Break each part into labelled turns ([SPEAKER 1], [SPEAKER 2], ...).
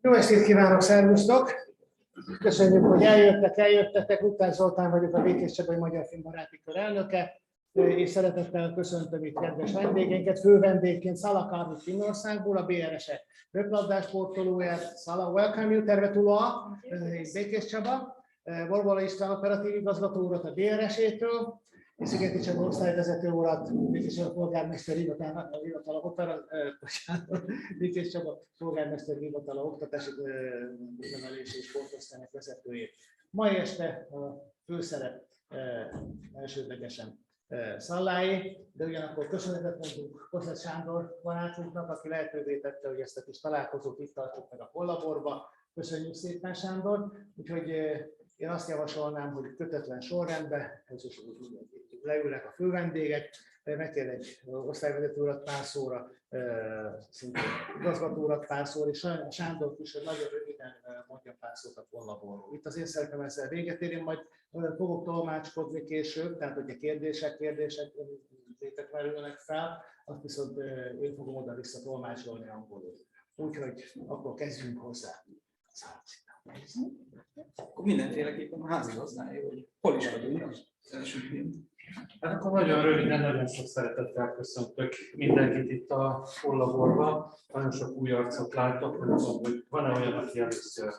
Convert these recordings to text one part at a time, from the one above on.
[SPEAKER 1] Jó estét kívánok, szervusztok! Köszönjük, hogy eljöttetek. Lután Zoltán vagyok, a Békés Csabai Magyar Filmbaráti Kör elnöke, és szeretettel köszöntöm itt kedves vendégeinket, fővendégként Salla Karhu Finnországból, a BRSE röplabdás sportolóját. Salla, welcome you, tervetuloa, Békés Csaba, Borbola István operatív igazgató urat a BRSE-től, és Szigeti Csaba osztályvezető urat, Békés Csaba polgármester hivatala Békés Csaba polgármester hivatala oktatási nevelési és sportosztálynak vezetőjét. Mai este a főszerep elsődlegesen Salláé, de ugyanakkor köszönetet mondunk Koszlet Sándor barátunknak, aki lehetővé tette, hogy ezt a kis találkozót itt tartsuk meg a Kollaborba. Köszönjük szépen, Sándor! Úgyhogy én azt javasolnám, hogy kötetlen sorrendben, leülnek a fővendégek, megkér egy osztályvezető urat pár szóra, szintén igazgató urat pár szóra, és Sándor is, hogy nagyon röviden mondja pár szót a Kollaborról. Itt az én szeretném ezzel véget érni, majd fogok tolmácskodni később, tehát hogyha kérdések merülnek fel, azt viszont én fogom oda-vissza tolmácsolni angolul. Úgyhogy akkor kezdjünk hozzá.
[SPEAKER 2] Akkor mindenféleképpen a házigazdája, hogy hol is vagyunk az első film.
[SPEAKER 3] Hát akkor nagyon röviden, nagyon sok szeretettel köszöntök mindenkit itt a Kollaborban. Nagyon sok új arcot látok, nem tudom, hogy van-e olyan, aki először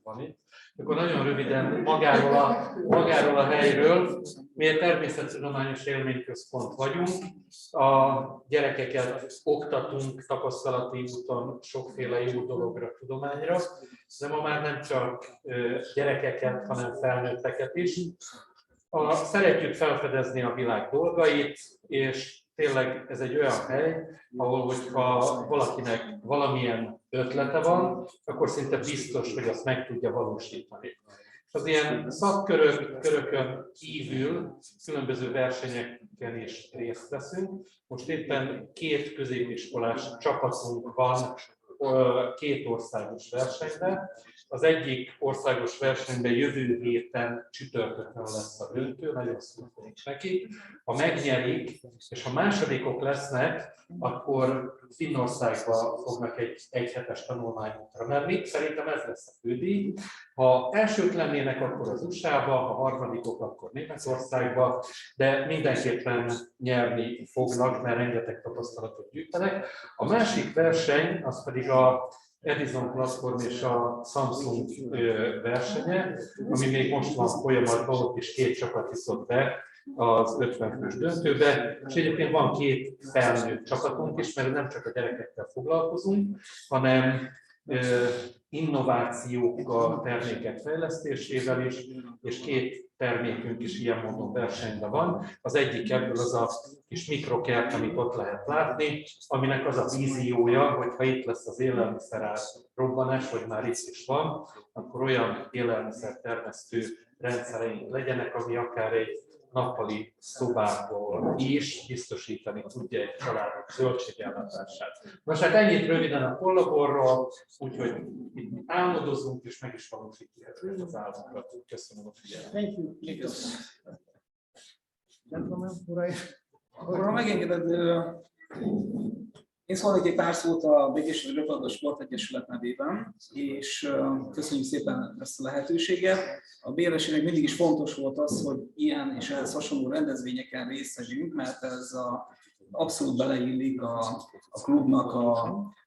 [SPEAKER 3] van itt. Akkor nagyon röviden magáról a helyről. Mi egy természettudományos élményközpont vagyunk. A gyerekeket oktatunk tapasztalati úton sokféle jó dologra, tudományra, de ma már nem csak gyerekeket, hanem felnőtteket is. Szeretjük felfedezni a világ dolgait, és tényleg ez egy olyan hely, ahol hogyha valakinek valamilyen ötlete van, akkor szinte biztos, hogy azt meg tudja valósítani. Az ilyen szakkörökön kívül különböző versenyeken is részt veszünk. Most éppen 2 középiskolás csapatunk van 2 országos versenyben. Az egyik országos versenyben jövő héten csütörtökön lesz a döntő, nagyon szurkolunk neki. Ha megnyerik, és ha másodikok lesznek, akkor Finnországba fognak egy egyhetes tanulmányútra menni. Szerintem ez lesz a fődíj. Ha elsők lennének, akkor az USA-ba, ha harmadikok, akkor Németországba, de mindenképpen nyerni fognak, mert rengeteg tapasztalatot gyűjtenek. A másik verseny, az pedig a Edison platform és a Samsung versenye, ami még most van folyamatban, ott is 2 csapat jutott be az 50 fős döntőbe, és egyébként van 2 felnőtt csapatunk is, mert nem csak a gyerekekkel foglalkozunk, hanem innovációkkal, termékek fejlesztésével is, és 2 termékünk is ilyen módon versenyben van. Az egyik ebből az a kis mikrokert, amit ott lehet látni, aminek az a víziója, hogy ha itt lesz az élelmiszerár robbanás, vagy már itt is van, akkor olyan élelmiszertermesztő rendszereink legyenek, ami akár egy nappali szobából is biztosítani tudja egy családok zöldségellátását. Most hát ennyit röviden a Kollaborról, úgyhogy itt álmodozunk és meg is valósítjuk az álmokat. Köszönöm a figyelmet.
[SPEAKER 1] Thank you, Nikos.
[SPEAKER 2] Akkor ha megengeded, én szólnék egy pár szót a Békés Röplabda Sportegyesület nevében, és köszönjük szépen ezt a lehetőséget. A BRSE-nek mindig is fontos volt az, hogy ilyen és ehhez hasonló rendezvényeken részt vegyünk, mert ez a abszolút beleillik a klubnak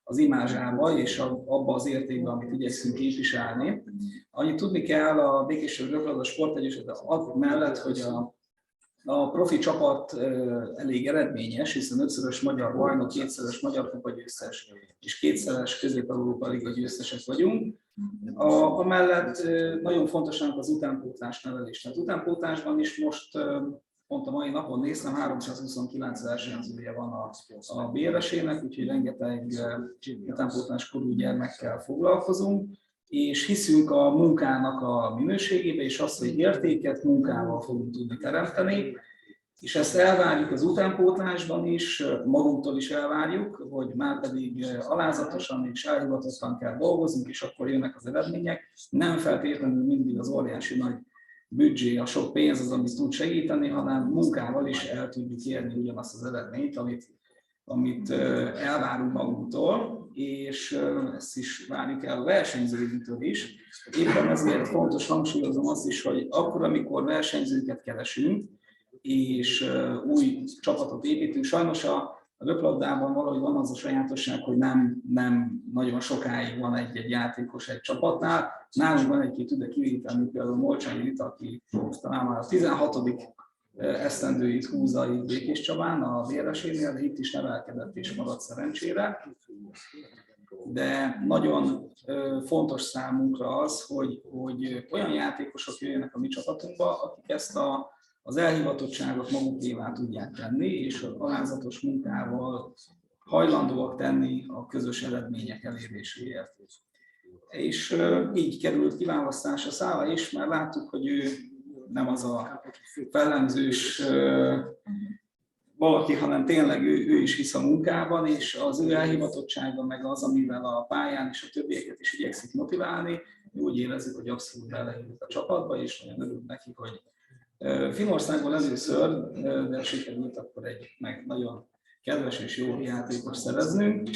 [SPEAKER 2] az imázsába és abba az értékbe, amit igyekszünk képviselni. Annyit tudni kell a Békéscsabai Röplabda Sportegyesület mellett, hogy a profi csapat elég eredményes, hiszen 5-szörös magyar bajnok, 2-szeres magyar kupa győztes és 2-szeres Közép-Európa Liga győztesek vagyunk. Amellett nagyon fontosan az utánpótlás nevelés. Tehát utánpótlásban is most pont a mai napon néztem, 329 versenyzője van a BRSE-nek, úgyhogy rengeteg utánpótláskorú gyermekkel foglalkozunk, és hiszünk a munkának a minőségébe, és azt, hogy értéket munkával fogunk tudni teremteni, és ezt elvárjuk az utánpótlásban is, magunktól is elvárjuk, hogy már pedig alázatosan és elhivatottan kell dolgoznunk, és akkor jönnek az eredmények. Nem feltétlenül mindig az óriási nagy büdzsé, a sok pénz az, amit tud segíteni, hanem munkával is el tudjuk érni ugyanazt az eredményt, amit elvárunk magunktól, és ezt is várjuk el a versenyzőinktől is. Éppen ezért fontos hangsúlyozom azt is, hogy akkor, amikor versenyzőket keresünk, és új csapatot építünk, sajnos a röplabdában valahogy van az a sajátosság, hogy nem nagyon sokáig van egy játékos egy csapatnál. Nálunk van egy-két üde kivétel, mint például Molcsányi Rita, aki talán már a 16. esztendőit húzza itt Békéscsabán, a BRSE-nél, de itt is nevelkedett és maradt szerencsére. De nagyon fontos számunkra az, hogy olyan játékosok jöjjenek a mi csapatunkba, akik ezt az elhivatottságot magukévá tudják tenni, és az alázatos munkával hajlandóak tenni a közös eredmények eléréséért. És így került kiválasztásra Salla is, mert láttuk, hogy ő nem az a fellemzős valaki, hanem tényleg ő is hisz a munkában, és az ő elhivatottsága meg az, amivel a pályán és a többieket is igyekszik motiválni. Úgy érezzük, hogy abszolút beleillik a csapatba, és nagyon örülünk neki, hogy Finnországból először, de sikerült akkor egy meg nagyon kedves és jó játékos szereznünk.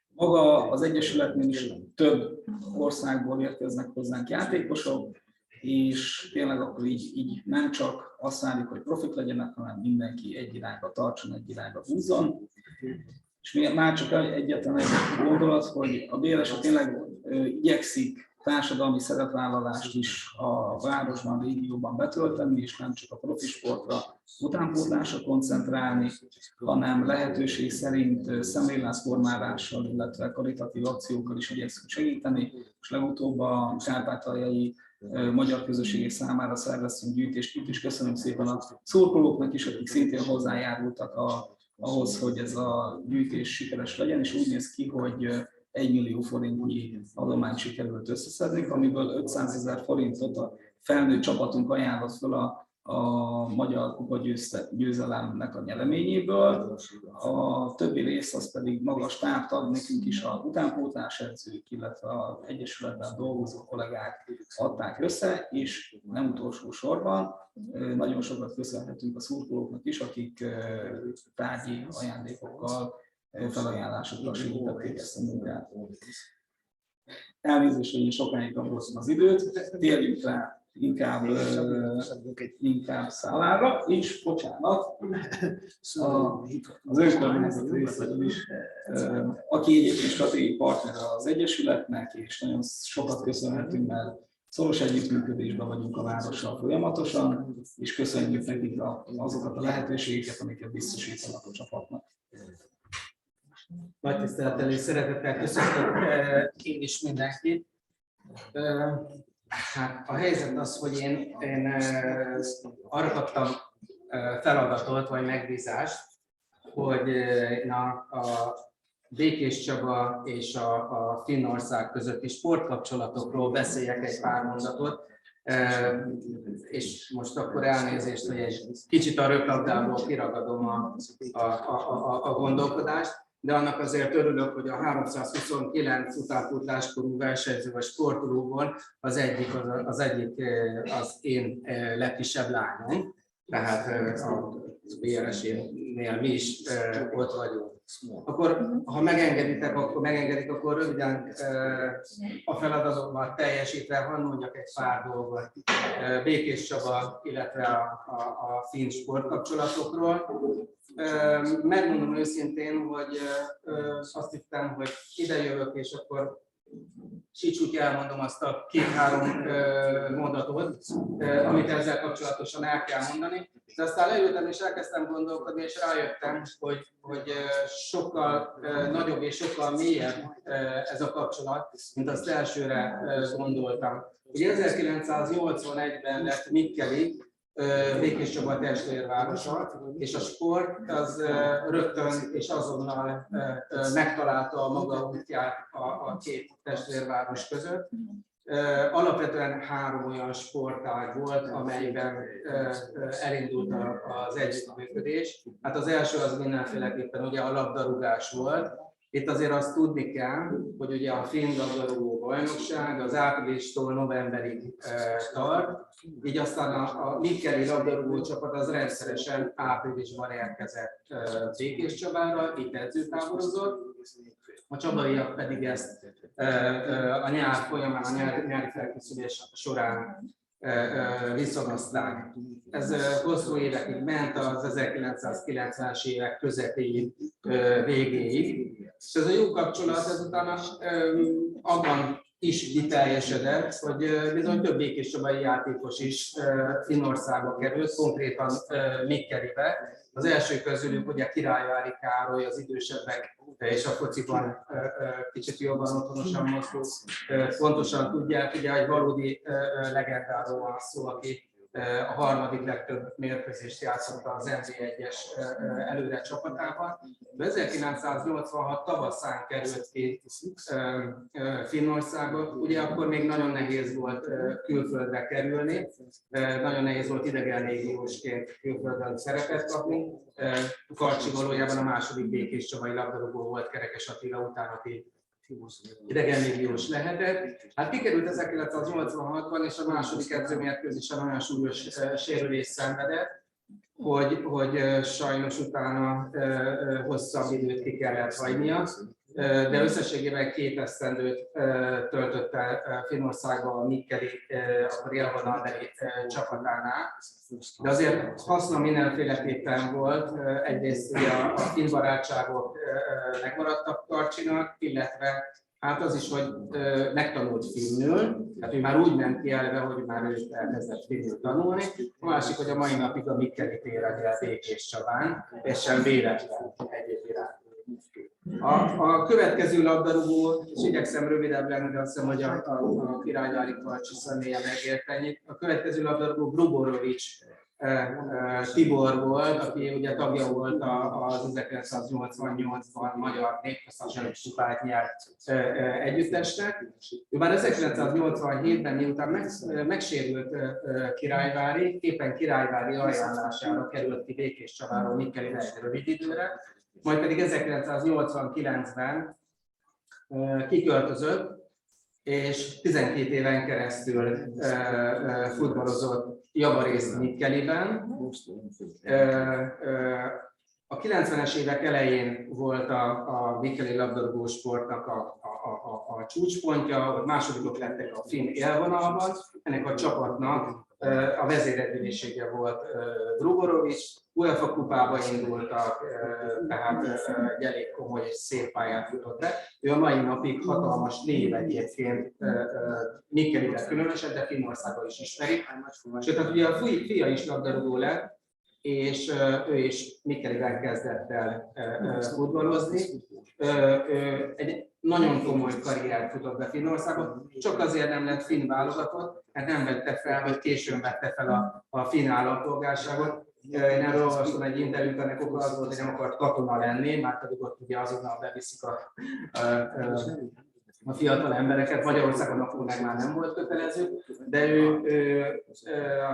[SPEAKER 2] Maga az Egyesületnél is több országból érkeznek hozzánk játékosok, és tényleg akkor így nem csak azt várjuk, hogy profik legyenek, hanem mindenki egy irányba tartson, egy irányba húzzon. És már csak egyetlen egy gondolat, hogy a BRSE tényleg igyekszik társadalmi szerepvállalást is a városban, régióban betölteni, és nem csak a profi sportra, utánpótlásra koncentrálni, hanem lehetőség szerint szemléletformálással, illetve karitatív akciókkal is igyekszünk segíteni. És legutóbb a kárpátaljai magyar közösségek számára szerveztünk gyűjtést. Itt is köszönöm szépen a szurkolóknak is, akik szintén hozzájárultak ahhoz, hogy ez a gyűjtés sikeres legyen, és úgy néz ki, hogy 1 millió forintnyi adományt sikerült összeszedni, amiből 500 000 forintot a felnőtt csapatunk ajánlott fel a magyar kupa győzelemnek a nyereményéből. A többi rész az pedig magas táptag, nekünk is a utánpótlás edzők, illetve az Egyesületben dolgozó kollégák adták össze, és nem utolsó sorban nagyon sokat köszönhetünk a szurkolóknak is, akik tárgyi ajándékokkal, felajánlásokkal segítették ezt a munkát. Elnézést, hogy én sokáig raboltam az időt, térjünk rá inkább Sallára, és bocsánat, az önkormányzat részéről is, aki egyébként stratégiai partner az Egyesületnek, és nagyon sokat köszönhetünk, mert szoros együttműködésben vagyunk a várossal folyamatosan, és köszönjük nekik azokat a lehetőségeket, amiket biztosítanak a csapatnak.
[SPEAKER 4] Nagy tisztelettel és szeretettel köszöntök én is mindenkit. Hát a helyzet az, hogy én arra kaptam feladatot vagy megbízást, hogy én a Békéscsaba és a Finnország közötti sportkapcsolatokról beszéljek egy pár mondatot. És most akkor elnézést, hogy egy kicsit a röplabdából kiragadom a gondolkodást, de annak azért örülök, hogy a 329 utánpótláskorú versenyző vagy sportolóból az egyik az én legkisebb lányom, tehát a BRSE-nél mi is ott vagyunk. Akkor, ha megengedik, akkor röviden a feladatomat teljesítve, hadd mondjak egy pár dolgot Békés Csaba, illetve a finn sportkapcsolatokról. Megmondom őszintén, hogy azt hittem, hogy ide jövök, és akkor úgy elmondom azt a 2-3 mondatot, amit ezzel kapcsolatosan el kell mondani. De aztán leültem és elkezdtem gondolkodni, és rájöttem, hogy sokkal nagyobb és sokkal mélyebb ez a kapcsolat, mint azt elsőre gondoltam. Ugye 1981-ben lett Mikkeli Békés Csaba testvérvárosa, és a sport az rögtön és azonnal megtalálta a maga útját a két testvérváros között. Alapvetően 3 olyan sportág volt, amelyben elindult az együttműködés. Hát az első az mindenféleképpen ugye a labdarúgás volt. Itt azért azt tudni kell, hogy ugye a finn labdarúgó bajnokság az áprilistól novemberig tart, így aztán a mikkeli labdarúgó csapat az rendszeresen áprilisban érkezett Békés Csabára, itt edzőtáborozott. A csabaiak pedig ezt a nyár folyamán, a nyári felkészülés során viszonozták. Ez hosszú évekig ment, az 1990-es évek közepéig, végéig. És ez a jó kapcsolat ezután abban is kiteljesedett, hogy bizony több békés csabai játékos is Finnországba került, konkrétan Mikkelibe. Az első közülük ugye Királyvári Károly, az idősebbek és a fociban kicsit jobban otthonosan mozgó, pontosan tudják, ugye egy valódi legendáról van szó, aki a harmadik legtöbb mérkőzést játszott az NB1-es előre csapatában. 1986 tavaszán került ki Finnországba, ugye akkor még nagyon nehéz volt külföldre kerülni, nagyon nehéz volt idegen légiósként külföldön szerepet kapni. Karcsi valójában a második békés csabai labdarúgó volt Kerekes Attila után, aki idegen légiós lehetett. Hát kikerült 1986-ban, és a második edzőmérkőzésen olyan súlyos sérülést szenvedett, hogy sajnos utána hosszabb időt ki kellett hagynia, de összességében 2 esztendőt töltött el Finnországban a Mikkeli, akkor élvonalbeli csapatánál. De azért haszna mindenféleképpen volt, egyrészt ugye a finn barátságok megmaradtak Karcsinak, illetve hát az is, hogy megtanult finnül, tehát ő már úgy ment ki elve, hogy már ő elkezdett finnül tanulni. A másik, hogy a mai napig a Mikkeli téren él Békés Csabán, és sem véletlen egyébként. A következő labdarúgó, és igyekszem rövidebb lenni, de azt hiszem, hogy a Királyvári Karcsi személye megért ennyit. A következő labdarúgó Gruborovics Tibor volt, aki ugye tagja volt az 1988-ban magyar népköztársasági kupát nyert együttesnek. Ő már 1987-ben, miután megsérült Királyvári, éppen Királyvári ajánlására került ki Békés Csabáról Mikkelibe egy rövid időre, majd pedig 1989-ben kiköltözött, és 12 éven keresztül futballozott javarészt Mikkeliben. A 90-es évek elején volt a mikkeli labdarúgó sportnak a csúcspontja, a másodikok lettek a finn élvonalban. Ennek a csapatnak a vezéredzősége volt Gruborovics, UEFA kupába indultak, tehát egy elég komoly és szép pályát futott be. Ő a mai napig hatalmas név egyébként, Mikkeliben különösen, de Finnországban is ismerik. Sőt, hát ugye a fia is labdarúgó lett, és ő is Mikkeliben kezdett el futballozni. Egy nagyon komoly karriert futott be Finnországban, csak azért nem lett finn válogatott, mert nem vette fel, vagy későn vette fel a finn állampolgárságot. Én erről olvastam egy interjút, ennek oka az volt, hogy nem akart katona lenni, már pedig ott ugye azonnal beviszik a fiatal embereket. Magyarországon akkor meg már nem volt kötelező, de ő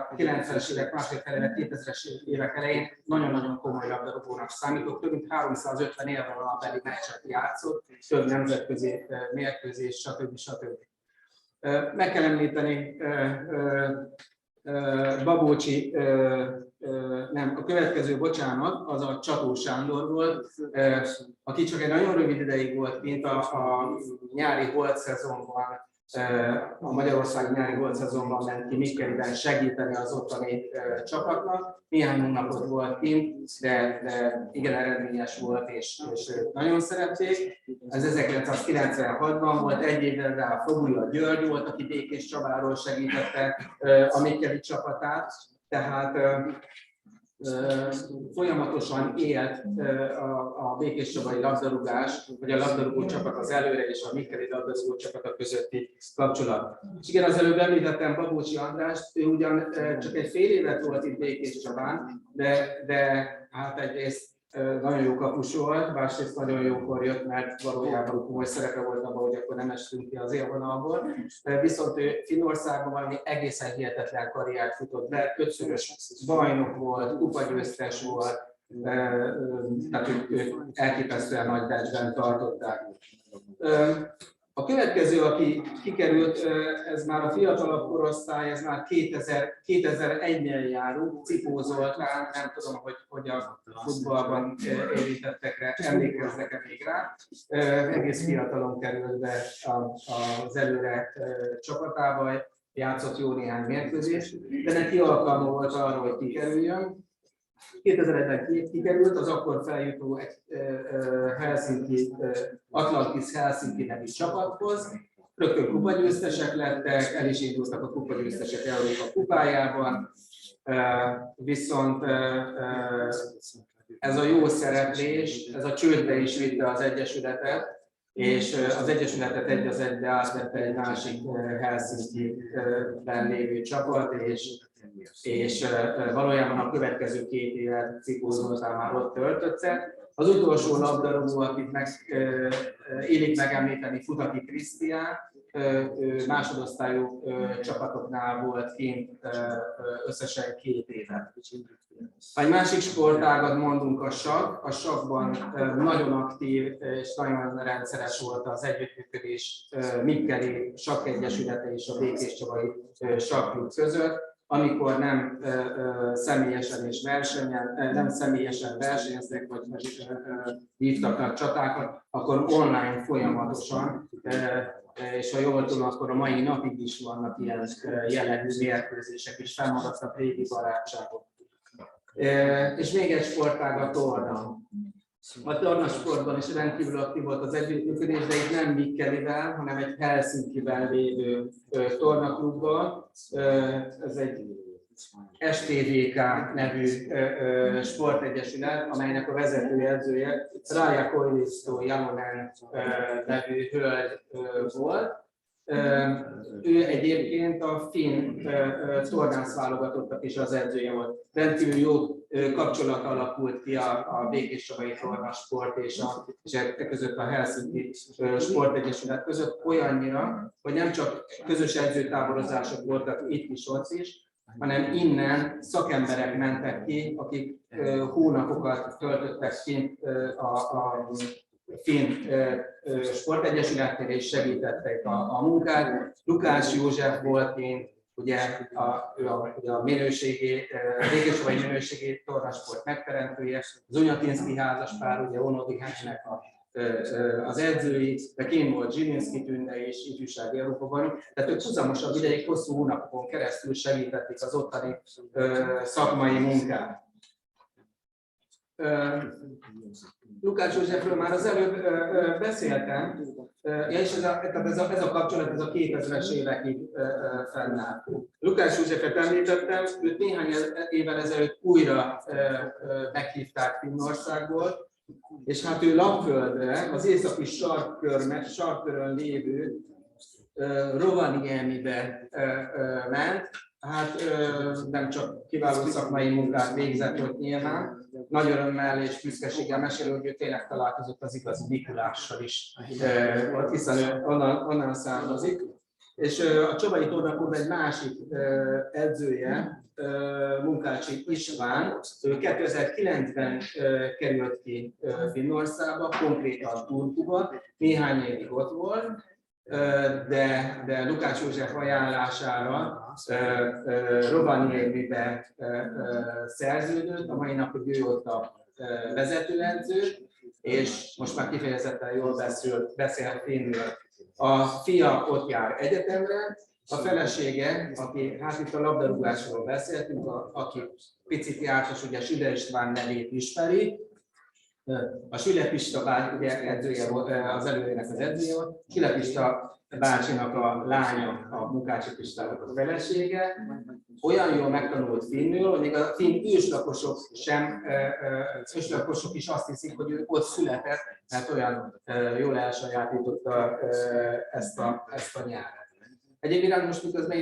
[SPEAKER 4] a 90-es évek második felére, 2000-es évek elején nagyon-nagyon komoly labdarúgónak számított, több mint 350 élvonalbeli meccset játszott, több nemzetközi mérkőzés, stb. Meg kell említeni Babócsi, nem, a következő, bocsánat, az a Csató Sándor volt, aki csak egy nagyon rövid ideig volt kint a nyári holt szezonban, a Magyarország nyári holt szezonban ment ki Mikkeliben segíteni az ottani csapatnak. Néhány hónapot volt kint, de igen eredményes volt, és nagyon szerették. Ez 1996-ban volt, egy évvel rá a Fogulja György volt, aki Békés Csabáról segítette a Mikkeli csapatát. Tehát folyamatosan élt a békés csabai labdarúgás, vagy a labdarúgó csapat az előre és a mikkeli labdarúgó csapata közötti kapcsolat. És igen, az előbb említettem Babócsi Andrást, ő ugyan csak egy fél évet volt itt Békés Csabán, de hát egyrészt nagyon jó kapus volt, másrészt nagyon jókor jött, mert valójában komoly szerepe volt abban, hogy akkor nem estünk ki az élvonalból. Viszont ő Finnországban valami egészen hihetetlen karriert futott be, 5-szörös bajnok volt, kupagyőztes volt, tehát ők elképesztően nagy becsben tartották. A következő, aki kikerült, ez már a fiatalabb korosztály, ez már 2001-nél járunk, Cipó Zoltán, nem tudom, hogy a futballban érintettekre emlékeznek-e még rá. Egész fiatalon került be az előre csapatába, játszott jó néhány mérkőzést, de neki alkalma volt arra, hogy kikerüljön. 2001-ben kikerült, az akkor feljutó egy Helsinki, Atlantis Helsinki nevű csapathoz. Rögtön kupagyőztesek lettek, el is indultak a kupagyőztesek Európa kupájában, viszont ez a jó szereplés, ez a csődbe is vitte az Egyesületet, és az Egyesületet egy az egybe átvette egy másik Helsinki-ben lévő csapat, és valójában a következő 2 évet Cipó Zoltán már ott töltötte. Az utolsó labdarúgó, akit illik megemlíteni, Futaki Krisztián, másodosztályú csapatoknál volt kint összesen 2 évet. Egy másik sportágat mondunk, a sakk. A sakkban nagyon aktív és nagyon rendszeres volt az együttműködés Mikkeli Sakkegyesülete és a Békés Csabai Sakklub között. Amikor nem személyesen és versenyeztek, vagy hívtak csatákat, akkor online folyamatosan, és ha jól tudom, akkor a mai napig is vannak ilyen jellegű mérkőzések, és fennmaradtak régi barátságok. És még egy sportág a torna. A tornasportban is rendkívül aktív volt az együttműködés, de itt nem Mikkelivel, hanem egy Helsinkiben lévő tornaklubban. Ez egy STVK nevű sportegyesület, amelynek a vezetőedzője Rája Koivisto Jalonen nevű hölgy volt. Ő egyébként a finn tornász válogatottak is az edzője volt. Rendkívül jó kapcsolat alakult ki a Békés Csabai tornasport és között a Helsinki Sportegyesület között olyannyira, hogy nem csak közös edzőtáborozások voltak itt is, ott is, hanem innen szakemberek mentek ki, akik hónapokat töltöttek kint a finn sportegyesületnél és segítettek a munkát. Lukács József volt kint, ugye a minőségi, Békés Csabai minőségi tornasport megteremtője, az Unyatinszki házaspár, ugye Onodi Hennek az edzői, de kint volt Zsilinszki Tünde és ifjúsági Európa-bajnok, tehát ők huzamosabb ideig, hosszú hónapokon keresztül segítették az ottani szakmai munkát. Lukács Józsefről már az előbb beszéltem, és ez a kapcsolat ez a 2000-es évekig fennállt. Lukács Józsefet említettem, őt néhány évvel ezelőtt újra meghívták Finnországból, és hát ő Lapföldre, az északi sarkkörön lévő Rovaniemibe ment. Hát nem csak kiváló szakmai munkát végzett ott nyilván, nagy örömmel és büszkeséggel mesélő, hogy ő tényleg találkozott az igazi Mikulással is, hiszen ő onnan származik. És a Csabai Tornaklub egy másik edzője, Munkácsi István, ő 2009-ben került ki Finnországba, konkrétan Turkuba, néhány évig ott volt, de Lukács József ajánlására Rovaniemibe szerződött, a mai napig ő ott a vezetőedző, és most már kifejezetten jól beszél finnül. A fia ott jár egyetemre, a felesége, aki, hát itt a labdarúgásról beszéltünk, aki picit jártas, ugye Süle István nevét ismeri. A Süle Pista bácsi, ugye edzője volt, az előjének az edzője volt. Süle Pista bácsinak a lánya, a Munkácsi Pistának a felesége. Olyan jól megtanult finnül, hogy még a finn őslakosok is azt hiszik, hogy ő ott született, mert olyan jól elsajátította ezt a nyelvet. Egyébként most miközben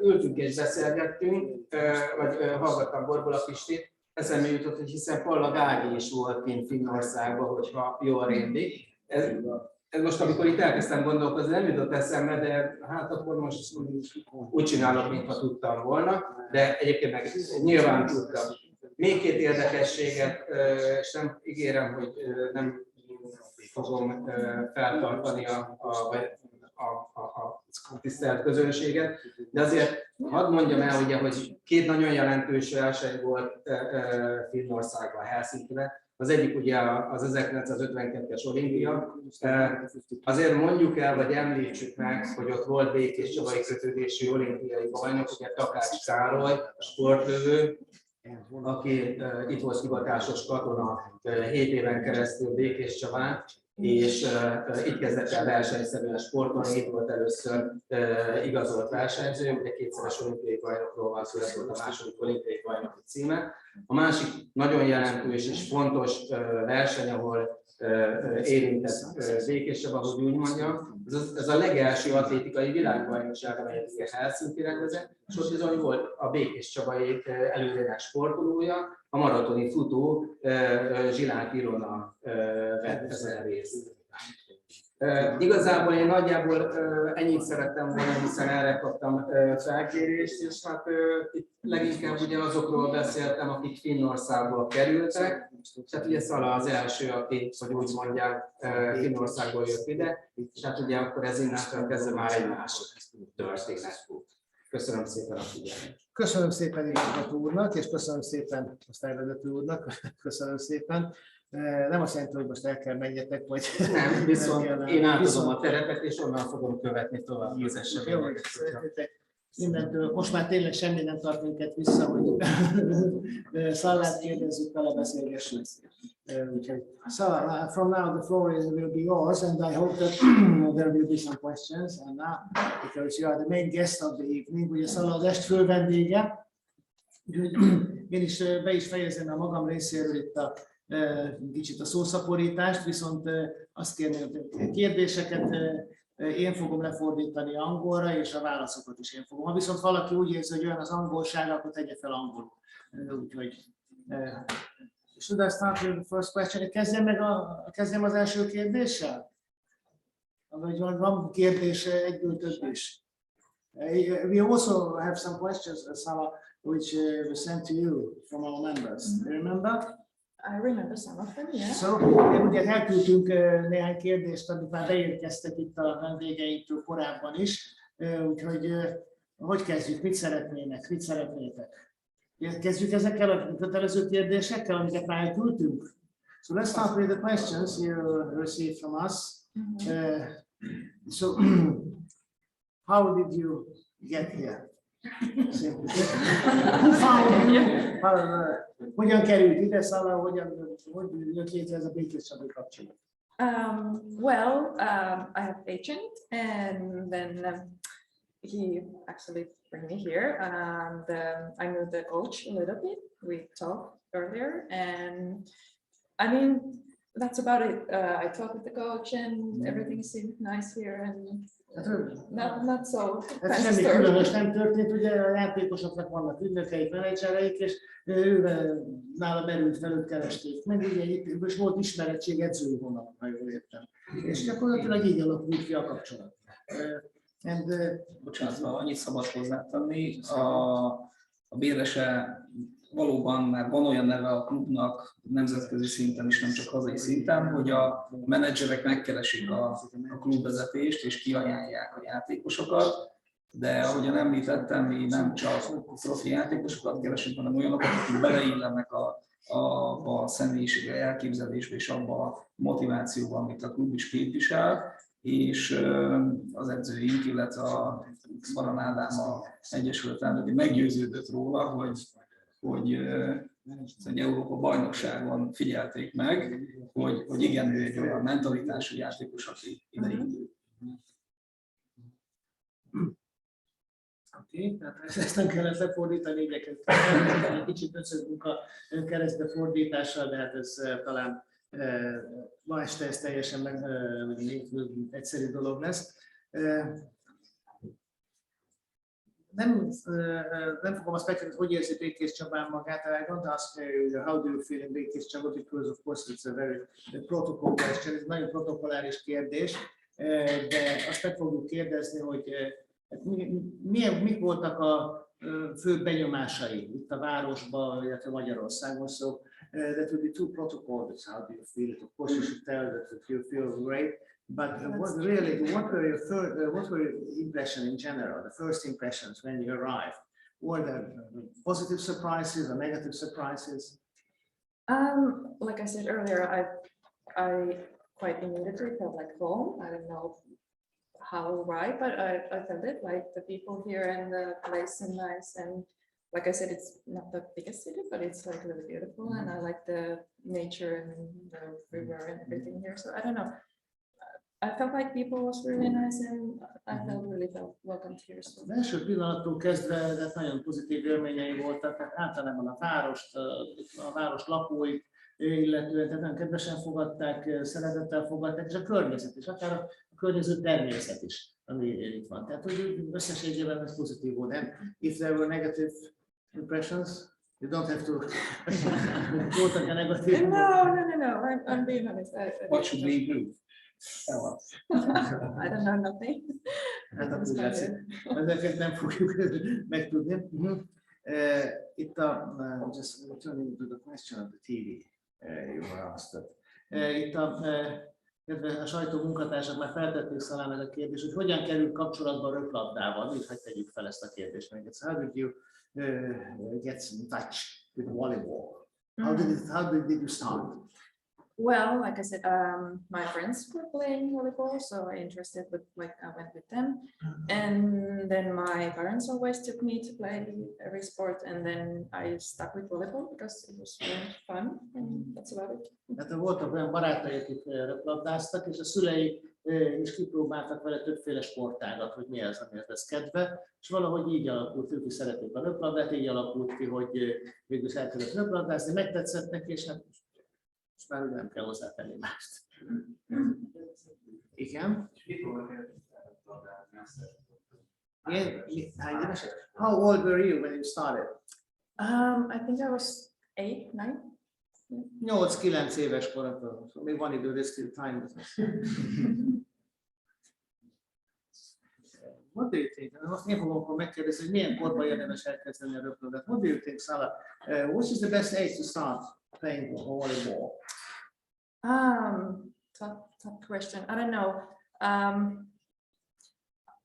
[SPEAKER 4] ültünk és beszélgettünk, vagy hallgattam Borbola Pistit, eszembe jutott, hogy hiszen Palla Gági is volt kint Finnországban, hogyha jól rémlik. Ez most, amikor itt elkezdtem gondolkozni, nem jutott eszembe, de hát akkor most úgy csinálok, mintha tudtam volna, de egyébként meg nyilván tudtam. Még két érdekességet, és nem ígérem, hogy nem fogom feltartani a tisztelt közönséget, de azért hadd mondjam el, ugye, hogy két nagyon jelentős verseny volt Finnországban, Helsinkiben. Az egyik ugye az 1952-es olimpia. Azért mondjuk el, vagy említsük meg, hogy ott volt Békés Csabai kötődésű olimpiai bajnok, ugye Takács Károly, sportlövő, aki itt volt hivatásos katona 7 éven keresztül Békés Csabán, és itt kezdett el versenyszerűen sportolni, itt volt először igazolt versenyző, ugye kétszeres olimpiai bajnokról van szó, ez volt a második olimpiai bajnoki címe. A másik nagyon jelentős és fontos verseny, ahol érintett Békés Csaba, hogy úgy mondjam, ez a legelső atlétikai világbajnokság, amelyet Helsinki rendezett, és ott bizony volt a Békés Csabai előrének sportolója, a maratoni futó Zsilák Ilona vett ezen részt. Igazából én nagyjából ennyit szerettem volna, hiszen erre kaptam felkérést, és hát itt leginkább ugye azokról beszéltem, akik Finnországból kerültek, és hát ugye Szala az első, aki, hogy úgy mondják, Finnországból jött ide, és hát ugye akkor ez innentől kezdve már egy másik történet. Köszönöm szépen a figyelmet.
[SPEAKER 1] Köszönöm szépen igazgató úrnak, és köszönöm szépen osztályvezető úrnak. Köszönöm szépen. Nem azt jelenti, hogy most el kell menjetek, vagy...
[SPEAKER 4] Nem, viszont én átadom a terepet, és onnan fogom követni tovább az eseményeket.
[SPEAKER 1] Mindentől, most már tényleg semmi nem tart minket vissza, hogy Szallát kérdezzük vele, beszélgessünk. Úgyhogy, Szalla, from now the floor will be yours, and I hope that there will be some questions, and now, because you are the main guest of the evening, ugye Szalla az est fő vendége, úgyhogy én is be is fejezem a magam részéről itt a kicsit a szószaporítást, viszont azt kérném, hogy kérdéseket én fogom lefordítani angolra, és a válaszokat is én fogom. Ha viszont valaki úgy érzi, hogy olyan az angolság, akkor tegye fel angolul. Úgyhogy, should I start with the first question? Kezdjem az első kérdéssel? Vagy van kérdés egyből több is? We also have some questions, Szalla, which were sent to you from our members. Do you remember?
[SPEAKER 5] I remember some of them, yeah.
[SPEAKER 1] So, ugye elküldtünk néhány kérdést, amit már beérkeztek itt a vendégeinktől korábban is, úgyhogy hogy kezdjük, mit szeretnének, mit szeretnétek? Kezdjük ezekkel a kötelező kérdésekkel, amiket már elküldtünk? So let's start with the questions you received from us. So, how did you get here? Who found you? Hogyan került ide, Szalla, hogy jött létre ez a Békés Csabai kapcsolat?
[SPEAKER 5] I have agent, and then he actually bring me here, and I knew the coach a little bit. We talked earlier, and I mean that's about it. I talked with the coach, and everything seemed nice here, and not so.
[SPEAKER 1] Hát semmi különös nem történt, ugye a játékosoknak vannak ügynökeik, menedzsereik, és nála merült fel, őt keresték. Meg ugye itt is volt ismerettség edzői vonal, ha jól értem. És gyakorlatilag így alakult ki a kapcsolat.
[SPEAKER 2] Bocsánat, annyit szabad hozzátenni, a BRSE valóban már van olyan neve a klubnak nemzetközi szinten is, nem csak hazai szinten, hogy a menedzserek megkeresik a klubvezetést és kiajánlják a játékosokat, de ahogyan említettem, mi nem csak profi játékosokat keresünk, hanem olyanokat, akik beleillenek a személyiségbe, a elképzelésbe és abba a motivációba, amit a klub is képvisel, és az edzőink, illetve a Baran Ádám, a Egyesület elnöke meggyőződött róla, hogy egy Európa bajnokságon figyelték meg, hogy igen, ő egy olyan mentalitású játékos, aki ide indul.
[SPEAKER 1] Oké, tehát ezt nem kellett lefordítani, igyekeztem egy kicsit összegünk a keresztbe fordítással, de hát ez talán ma este ez teljesen egyszerű dolog lesz. Nem fogom azt megkérdezni, hogy érzi Békés Csabán magát. I don't ask you how do you feel in Békés Csaba, because of course it's a very protocol question, ez nagyon protokolláris kérdés, de azt meg fogjuk kérdezni, hogy mik voltak a fő benyomásai itt a városban, illetve Magyarországon. So that will be two protocols. How do you feel it? Of course, you should tell that you feel great. But what were your impression in general? The first impressions when you arrived? Were there positive surprises or negative surprises?
[SPEAKER 5] Like I said earlier, I quite immediately felt like home. I don't know how right, but I felt it, like the people here and the place is nice, and like I said, it's not the biggest city, but it's like really beautiful, and I like the nature and the river and everything here. So I don't know, I felt like people was really nice, and I felt welcomed here. So.
[SPEAKER 1] Az első pillanattól kezdve de nagyon pozitív élményei voltak, tehát általában a város lakói, illetően tehát nagyon kedvesen fogadták, szeretettel fogadták, és a környezet is, akár a környező természet is, ami itt van. Tehát, hogy összességében ez pozitív volt. And if there were negative impressions, you don't have to... voltak a negatív...
[SPEAKER 5] No, I'm being honest.
[SPEAKER 2] What should we improve?
[SPEAKER 5] I don't know nothing.
[SPEAKER 1] Hát akkor látszik. Ezeket nem fogjuk megtudni. Itt just returning to the question of the TV you were asked. Itt a sajtó munkatársak már feltették Szalának a kérdést, hogy hogyan kerül kapcsolatba a röplabdával. Így hogy tegyük fel ezt a kérdést meg. How did you get in touch with volleyball? How did you start?
[SPEAKER 5] Well, like I said, my friends were playing volleyball, so I interested I went with them, and then my parents always took me to play every sport, and then I stuck with volleyball because it was really fun, and that's about it.
[SPEAKER 1] Hát voltak olyan barátai, akik röplabdáztak, és a szülei is kipróbáltak vele többféle sportágat, hogy mi az, amihez lesz kedve, és valahogy így alakult, ők is szeretik a röplabdát, így alakult ki, hogy végül is elkezdett röplabdázni, megtetszett neki, és hát most már nem kell hozzátenni mást. Igen? Hány éves? How old were you when you started?
[SPEAKER 5] I think I was 8, 9.
[SPEAKER 1] 8-9 éves koratban. Még van idő, there's still time. What do you think? Most én fogom akkor megkérdezni, hogy milyen korban érdemes elkezdeni a röplabdát. What do you think, Salla? What is the best age to start playing volleyball?
[SPEAKER 5] Tough question. I don't know.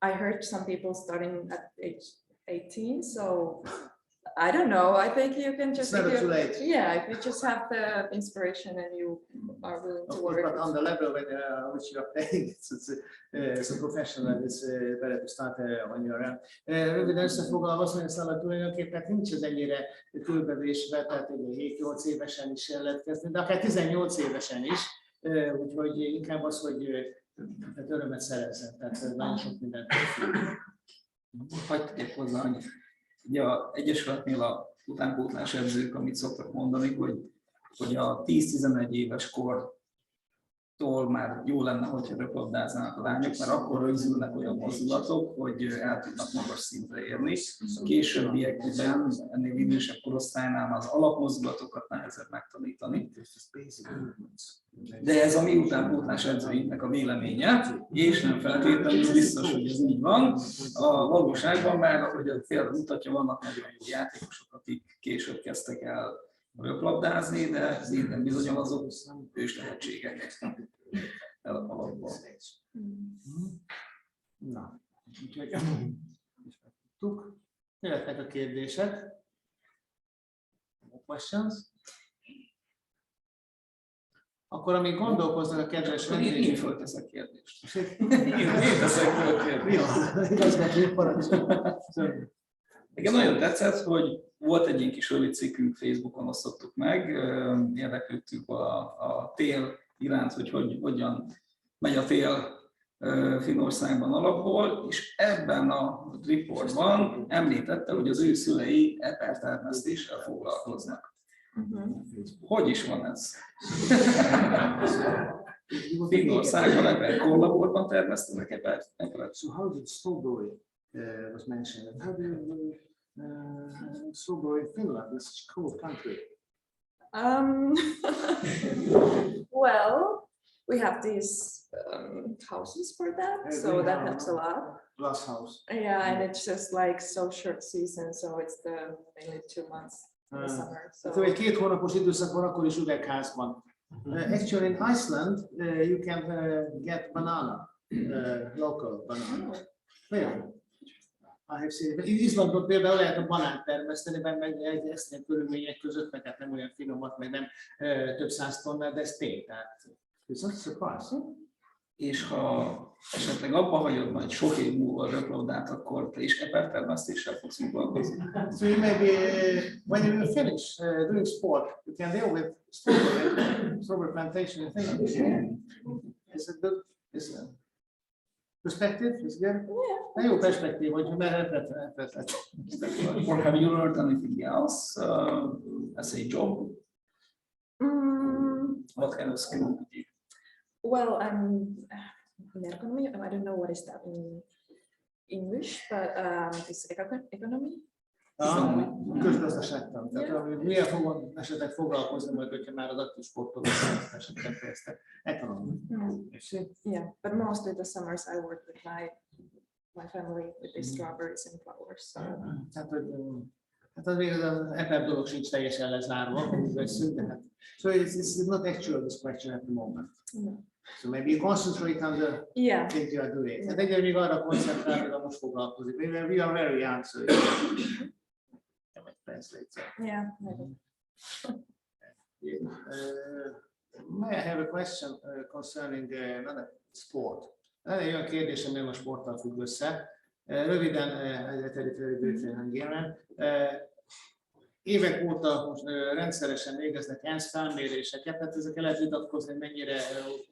[SPEAKER 5] I heard some people starting at age 18, so I don't know. I think you can just
[SPEAKER 1] It's never too late.
[SPEAKER 5] Yeah, if you just have the inspiration and you are willing to work.
[SPEAKER 1] But on the level which you are playing, it's a professional. It's better to start when you're around. Röviden összefoglalva, azt mondja, Salla, tulajdonképpen nincs ez ennyire kőbevésve, tehát 7-8 évesen is lehet kezdeni, de akár 18 évesen is, úgyhogy inkább az, hogy örömet szerezzen, tehát nagyon sok mindent.
[SPEAKER 2] Hadd tegyek hozzá, hogy ugye az Egyesületnél a utánpótlás edzők, amit szoktak mondani, hogy a 10-11 éves kor már jó lenne, hogyha röplabdáznának a lányok, mert akkor rögzülnek olyan mozdulatok, hogy el tudnak magas szintre érni. A későbbiekben, ennél idősebb korosztálynál az alapmozdulatokat nehezebb megtanítani. De ez a mi utánpótlás edzőinknek a véleménye, és nem feltétlenül biztos, hogy ez így van. A valóságban már, ahogy a példa mutatja, vannak nagyon jó játékosok, akik később kezdtek el röplabdázni, de minden bizonyan azok ős tehetségek el a alapban.
[SPEAKER 1] Na, úgyhogy tudtuk. Jöhetnek a kérdések. Questions? Akkor amíg gondolkoznak a kedves vendégek...
[SPEAKER 2] Én fölteszek kérdést. Én teszek föl kérdést.
[SPEAKER 1] Igazgató parancsol.
[SPEAKER 2] Nekem nagyon tetszett, hogy volt egy ilyen kis rövid cikkünk, Facebookon osztottuk meg, érdeklődtünk a tél iránt, hogy hogyan megy a tél Finnországban alapból, és ebben a riportban említette, hogy az ő szülei epertermesztéssel foglalkoznak. Hogy is van ez? Finnországban eperkollaborban termesztenek epert.
[SPEAKER 1] So how did strawberry was mentioned? How do you strawberry in Finland? This is a cold country.
[SPEAKER 5] Well, we have these houses for that, so that helps a lot.
[SPEAKER 1] Glass house.
[SPEAKER 5] Yeah, and it's just like so short season, so it's the mainly 2 months in the summer. So
[SPEAKER 1] So egy 2 hónapos időszak van, akkor is üvegházban. Actually, in Iceland, you can get banana, local banana. Yeah. I have seen it. Izlandon például lehet a banánt termeszteni, meg egy extrém körülmények között, meg hát nem olyan finomat, meg nem több 100 tonnál, de ez tény. Tehát it's not a surprise.
[SPEAKER 2] És ha esetleg abba hagyod majd sok év múlva a röplabdát, akkor te is epertermesztéssel fogsz foglalkozni.
[SPEAKER 1] So you maybe, when you finish doing sport, you can deal with strawberry plantation in Finland. Is it good? Is it perspective? Is good?
[SPEAKER 5] yeah.
[SPEAKER 1] Jó perspektív, hogy merre.
[SPEAKER 2] Or have you learned anything else as a job? What kind of skill did you?
[SPEAKER 5] Well, I'm in economy. I don't know what is that in English, but it's economy.
[SPEAKER 1] Közgazdaságtan. Tehát milyen fogom esetleg foglalkozni, majd hogyha már az aktív sportot esetleg fejeztek. Economy.
[SPEAKER 5] Yeah, but mostly the summers I work with my family with these strawberries and flowers. So.
[SPEAKER 1] Hát az még az eper dolog sincs teljesen lezárva, hogy veszünk, de hát. So it's not actual this question at the moment.
[SPEAKER 5] No.
[SPEAKER 1] So maybe you concentrate on the things you are doing. Hát egyre még arra koncentrálni, hogy most foglalkozik. We are very young, so
[SPEAKER 5] Yeah, maybe.
[SPEAKER 1] May I have a question concerning another sport? Egy olyan kérdésem, ami a sporttal függ össze. Röviden, évek óta most rendszeresen végeznek ENSZ felméréseket, tehát ezekkel lehet vitatkozni, mennyire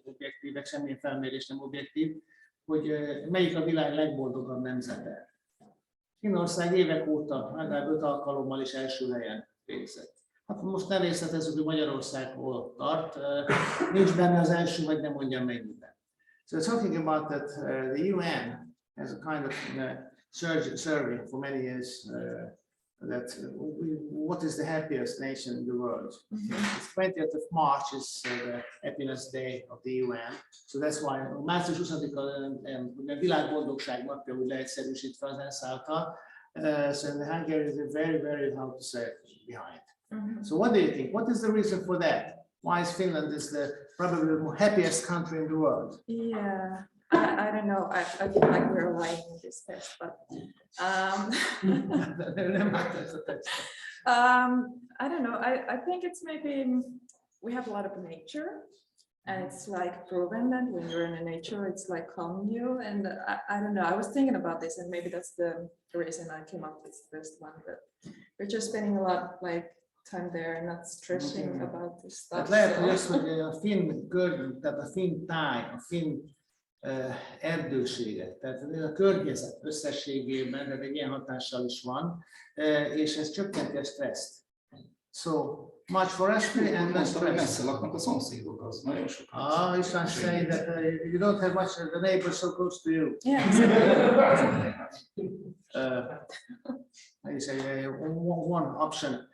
[SPEAKER 1] objektívek, semmilyen felmérés nem objektív, hogy melyik a világ legboldogabb nemzete. Finnország évek óta legalább 5 alkalommal is első helyen végzett. Hát most ne részletezzük, hogy Magyarország hol tart, nincs benne az első, vagy nem mondjam mennyiben. So talking about that, the UN has a kind of survey for many years that what is the happiest nation in the world. It's 20th of March is the Happiness Day of the UN. So that's why március 20-a világboldogság napja, úgy leegyszerűsítve az ENSZ által. So in the Hungary is very, very, how to say, behind. So what do you think? What is the reason for that? Why is Finland probably the happiest country in the world?
[SPEAKER 5] Yeah, I don't know. I feel like we're lying in this test, but I don't know. I think it's maybe we have a lot of nature, and it's like proven that when you're in a nature, it's like calming you. And I don't know. I was thinking about this, and maybe that's the reason I came up with this one. But we're just spending a lot like time there and not stressing about this stuff.
[SPEAKER 1] Hát lehet, hogy az, hogy a finn környezet, tehát a finn táj, a finn erdőségek, tehát a környezet összességében, tehát egy ilyen hatással is van, és ez csökkenti a stresszt. So much forestry and less
[SPEAKER 2] Mondtam, hogy
[SPEAKER 1] stress.
[SPEAKER 2] messze laknak a szomszédok, az nagyon sok.
[SPEAKER 1] Ah, he's trying to say that you don't have much the neighbors so close to you.
[SPEAKER 5] Yeah, exactly.
[SPEAKER 1] I say one option.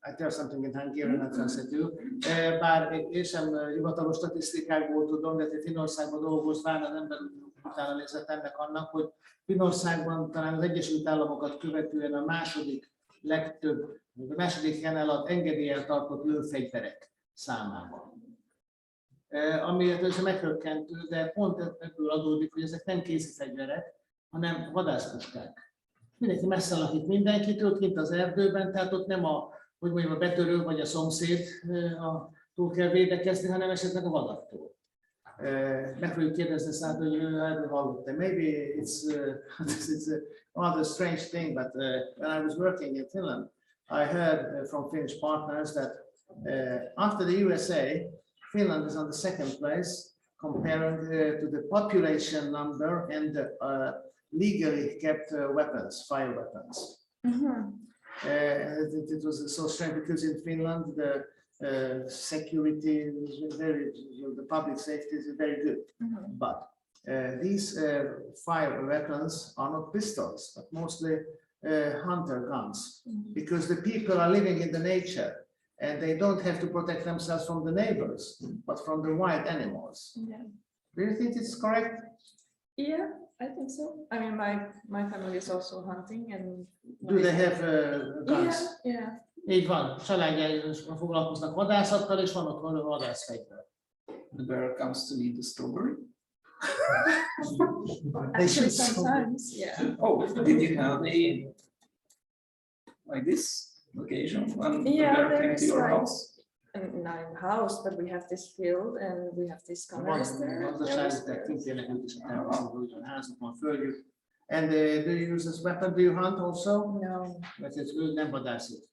[SPEAKER 1] I tell something in Hungarian, not translate. Bár én sem hivatalos statisztikákból tudom, de Finnországban dolgozván az ember utána nézett ennek annak, hogy Finnországban talán az Egyesült Államokat követően a második legtöbb, a második helyen engedéllyel tartott lőfegyverek számában. Amiért ez meghökkentő, de pont ebből adódik, hogy ezek nem kézi fegyverek, hanem vadászpuskák. Mindenki messze lakik mindenkitől, kint az erdőben, tehát ott nem hogy mondjam, a betörő vagy a szomszédtól kell védekezni, hanem esetleg a vadaktól. Meg fogjuk kérdezni szállt, hogy erről hallottam. Maybe it's a rather strange thing, but when I was working in Finland, I heard from Finnish partners that after the USA, Finland is on the second place comparing to the population number and the legally kept weapons, fire weapons. It was so strange because in Finland the security is very, the public safety is very good, but these fire weapons are not pistols, but mostly hunter guns, because the people are living in the nature and they don't have to protect themselves from the neighbors, but from the wild animals.
[SPEAKER 5] Yeah.
[SPEAKER 1] Do you think it's correct?
[SPEAKER 5] Yeah, I think so. I mean, my family is also hunting, and
[SPEAKER 1] Do they have guns?
[SPEAKER 5] Yeah.
[SPEAKER 1] Így van, családjaisan foglalkoznak vadászattal, és van otthon vadászfegyver.
[SPEAKER 2] The bear comes to eat the strawberry.
[SPEAKER 1] They
[SPEAKER 5] Actually,
[SPEAKER 1] should so.
[SPEAKER 5] sometimes, yeah.
[SPEAKER 2] Oh, did you have like this occasion when the
[SPEAKER 5] Yeah,
[SPEAKER 2] bear
[SPEAKER 5] there
[SPEAKER 2] came to
[SPEAKER 5] is
[SPEAKER 2] your
[SPEAKER 5] like-
[SPEAKER 2] house?
[SPEAKER 5] Not in the house, but we have this field, and we have these cameras there.
[SPEAKER 1] Gazdaságok kint élnek ők is a természetben, hogy a házuk van, földjük. And do you use this weapon? Do you hunt also?
[SPEAKER 5] No,
[SPEAKER 1] Mert ez ő nem vadászik.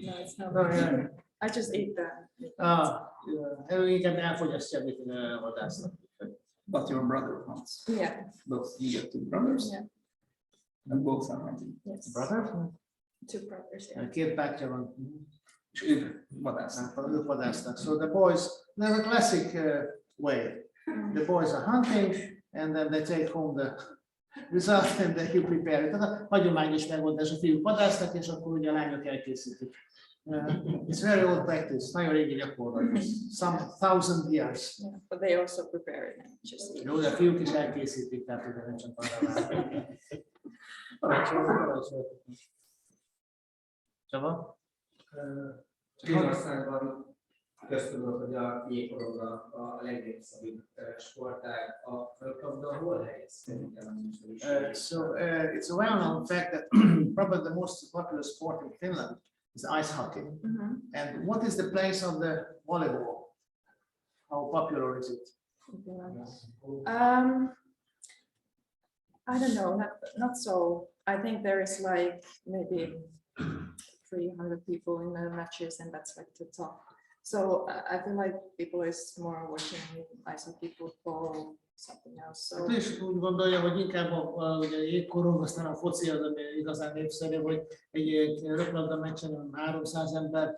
[SPEAKER 5] no, it's not.
[SPEAKER 1] No, yeah.
[SPEAKER 5] I just eat them.
[SPEAKER 1] Ő inkább elfogyasztja, amit vadásznak.
[SPEAKER 2] But your brother hunts.
[SPEAKER 5] Yeah,
[SPEAKER 2] Both you have two brothers,
[SPEAKER 5] yeah,
[SPEAKER 2] and both are hunting.
[SPEAKER 5] yes.
[SPEAKER 1] Brother?
[SPEAKER 5] Two brothers, yeah.
[SPEAKER 1] Két bátyja van.
[SPEAKER 2] És ők vadásznak.
[SPEAKER 1] Ők vadásznak. So the boys, there's a classic way. The boys are hunting, and then they take home the result, and they prepare it. Tehát a hagyományos megoldás, a fiúk vadásznak, és akkor ugye a lányok elkészítik. It's very old practice, nagyon régi gyakorlat. Some 1000 years.
[SPEAKER 5] Yeah, but they also prepare it and just eat.
[SPEAKER 1] Jó, de a fiúk is elkészítik, tehát ugye nem csak arra. Csaba?
[SPEAKER 4] Finnországban köztudott, hogy a jégkorong a legnépszerűbb sportág, a földkapda hol helyezkedik el?
[SPEAKER 1] It's a well-known fact that probably the most popular sport in Finland is ice hockey. And what is the place of the volleyball? How popular is it?
[SPEAKER 5] I don't know, not so. I think there is like maybe 300 people in the matches, and that's like the top. So I feel like people is more watching ice hockey, football, something else. So
[SPEAKER 1] Ő is úgy gondolja, hogy inkább ugye a jégkorong, aztán a foci az, ami igazán népszerű, hogy egy röplabda meccsen 300 ember,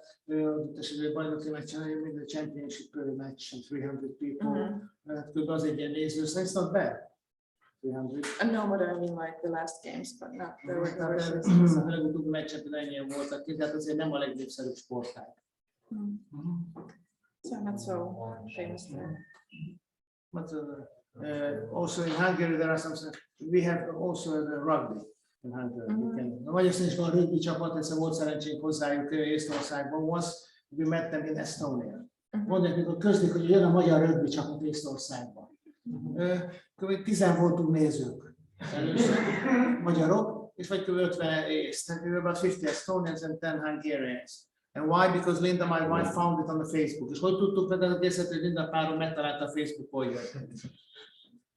[SPEAKER 1] esetleg bajnoki meccsen, mint a championship match, 300 people, kb. Az egy ilyen nézőszám, it's not bad. 300.
[SPEAKER 5] no, but I mean like the last games, but not the regular
[SPEAKER 1] Tehát
[SPEAKER 5] season.
[SPEAKER 1] a legutóbbi meccsen ennyien voltak ki, tehát azért nem a legnépszerűbb sportág.
[SPEAKER 5] So not so famous there.
[SPEAKER 1] But also in Hungary there are some, we have also the rugby in Hungary. A Magyarországon is van a rugby csapat, ez volt szerencsénk hozzájuk Észtországban was, we met them in Estonia. Mondják, mikor közlik, hogy jön a magyar rugby csapat Észtországban. Kb. 10 voltunk nézők. Először magyarok, és vagy kb. 50 észt. About 50 Estonians and 10 Hungarians. And why? Because Linda, my wife, found it on the Facebook. És hogy tudtuk meg az egészet, hogy Linda párom megtalálta a Facebook oldalt.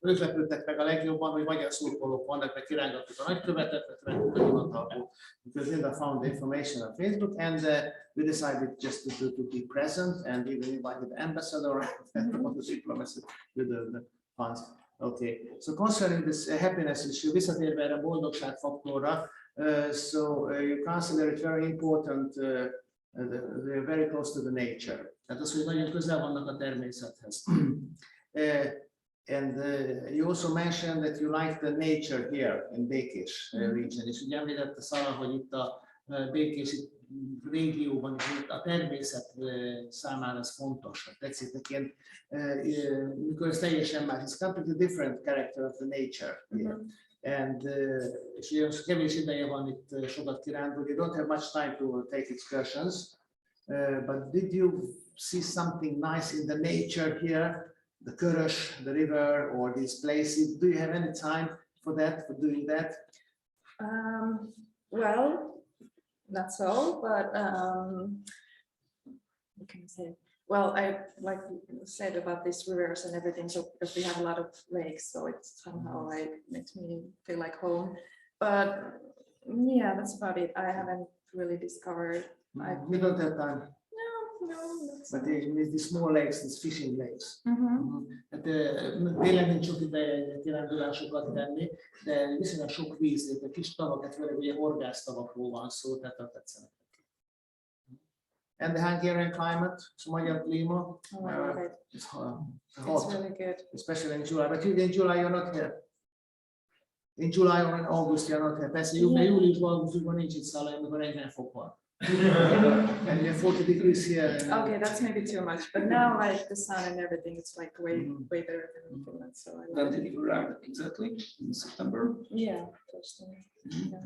[SPEAKER 1] Ők lepődtek meg a legjobban, hogy magyar szurkolók vannak, meg kirángattuk a nagykövetet, meg a hivatalból. Because Linda found the information on Facebook, and we decided just to be present, and even invited the ambassador and all the diplomacy with the funds. Okay, so concerning this happiness issue, visszatérve erre a boldogságfaktorra, So you consider it very important. They're very close to the nature. Tehát az, hogy nagyon közel vannak a természethez. And you also mentioned that you like the nature here in Békés region. És ugye említette Szala, hogy itt a békési régióban is a természet számára ez fontos. Tetszik neki, mikor ez teljesen más. It's completely different character of the nature here. And és ugye kevés ideje van itt sokat kirándulni. You don't have much time to take excursions. But did you see something nice in the nature here? The Körös, the river, or these places? Do you have any time for that, for doing that?
[SPEAKER 5] Well, not so, but what can I say? Well, I like you said about these rivers and everything. So because we have a lot of lakes, so it somehow like makes me feel like home. But yeah, that's about it. I haven't really discovered.
[SPEAKER 1] You don't have time.
[SPEAKER 5] No.
[SPEAKER 1] But these small lakes, these fishing lakes. Hát tényleg nincs sok ideje kirándulásokat tenni, de viszonylag sok víz, a kis tavakat, főleg ugye horgásztavakról van szó, tehát tetszenek. And the Hungarian climate, so magyar klíma. It's hot.
[SPEAKER 5] It's really good.
[SPEAKER 1] Especially in July. But in July you're not here. In July or in August you're not here. Persze júliusban, augusztusban nincs itt Szala, amikor 40 fok van. And you're 40 degrees here.
[SPEAKER 5] Okay, that's maybe too much. But now, like the sun and everything, it's like way better than in Finland. So I
[SPEAKER 2] When did you arrive exactly? In September?
[SPEAKER 5] Yeah, yeah.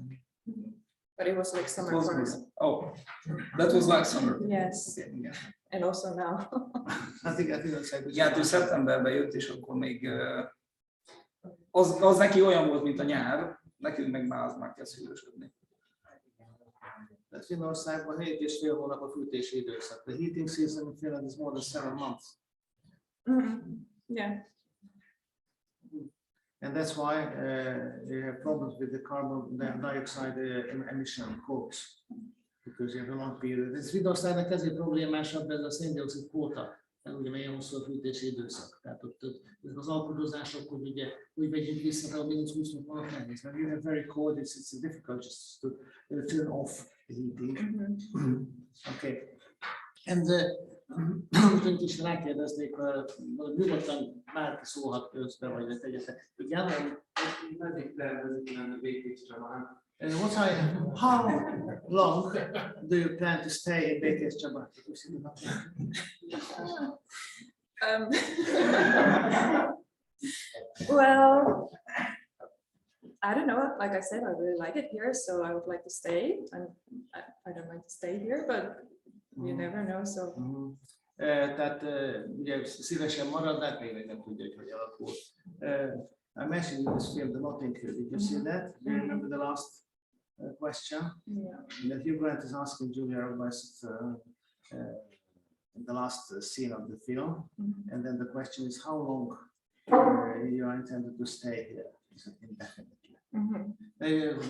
[SPEAKER 5] But it was like summer for us.
[SPEAKER 2] Oh, that was like summer.
[SPEAKER 5] Yes,
[SPEAKER 2] Yeah.
[SPEAKER 5] and also now.
[SPEAKER 1] I think that's like.
[SPEAKER 2] Ja, ő szeptemberben jött, és akkor még az neki olyan volt, mint a nyár, nekünk meg már az már kezd hűvösödni.
[SPEAKER 1] Finnországban 7,5 hónap a fűtési időszak. The heating season in Finland is more than 7 months.
[SPEAKER 5] Yeah.
[SPEAKER 1] And that's why you have problems with the carbon dioxide emission quotas. Because you have a long period. Ez Finnországnak ezért problémásabb ez a széndioxid kvóta. Ugye milyen hosszú a fűtési időszak. Tehát ott ezek az alkudozások, hogy ugye úgy vegyünk vissza, hogy mínusz 20 van a nehéz. When you have very cold, it's difficult just to turn off the heating. Okay. And most is rákérdeznék, nyugodtan bárki szólhat közben, vagy tegyetek. Igen?
[SPEAKER 4] Meddig tervezik lenne Békés Csabán?
[SPEAKER 1] How long do you plan to stay in Békés Csaba?
[SPEAKER 5] Well, I don't know. Like I said, I really like it here, so I would like to stay. I don't like to stay here, but you never know. So.
[SPEAKER 1] Tehát ugye szívesen marad, de még nem tudja, hogy alakul. I mentioned in this film the Notting Hill. Did you see that? Do you remember the last question?
[SPEAKER 5] Yeah.
[SPEAKER 1] That Hugh Grant is asking Julia Roberts in the last scene of the film, and then the question is how long you are intended to stay here indefinitely.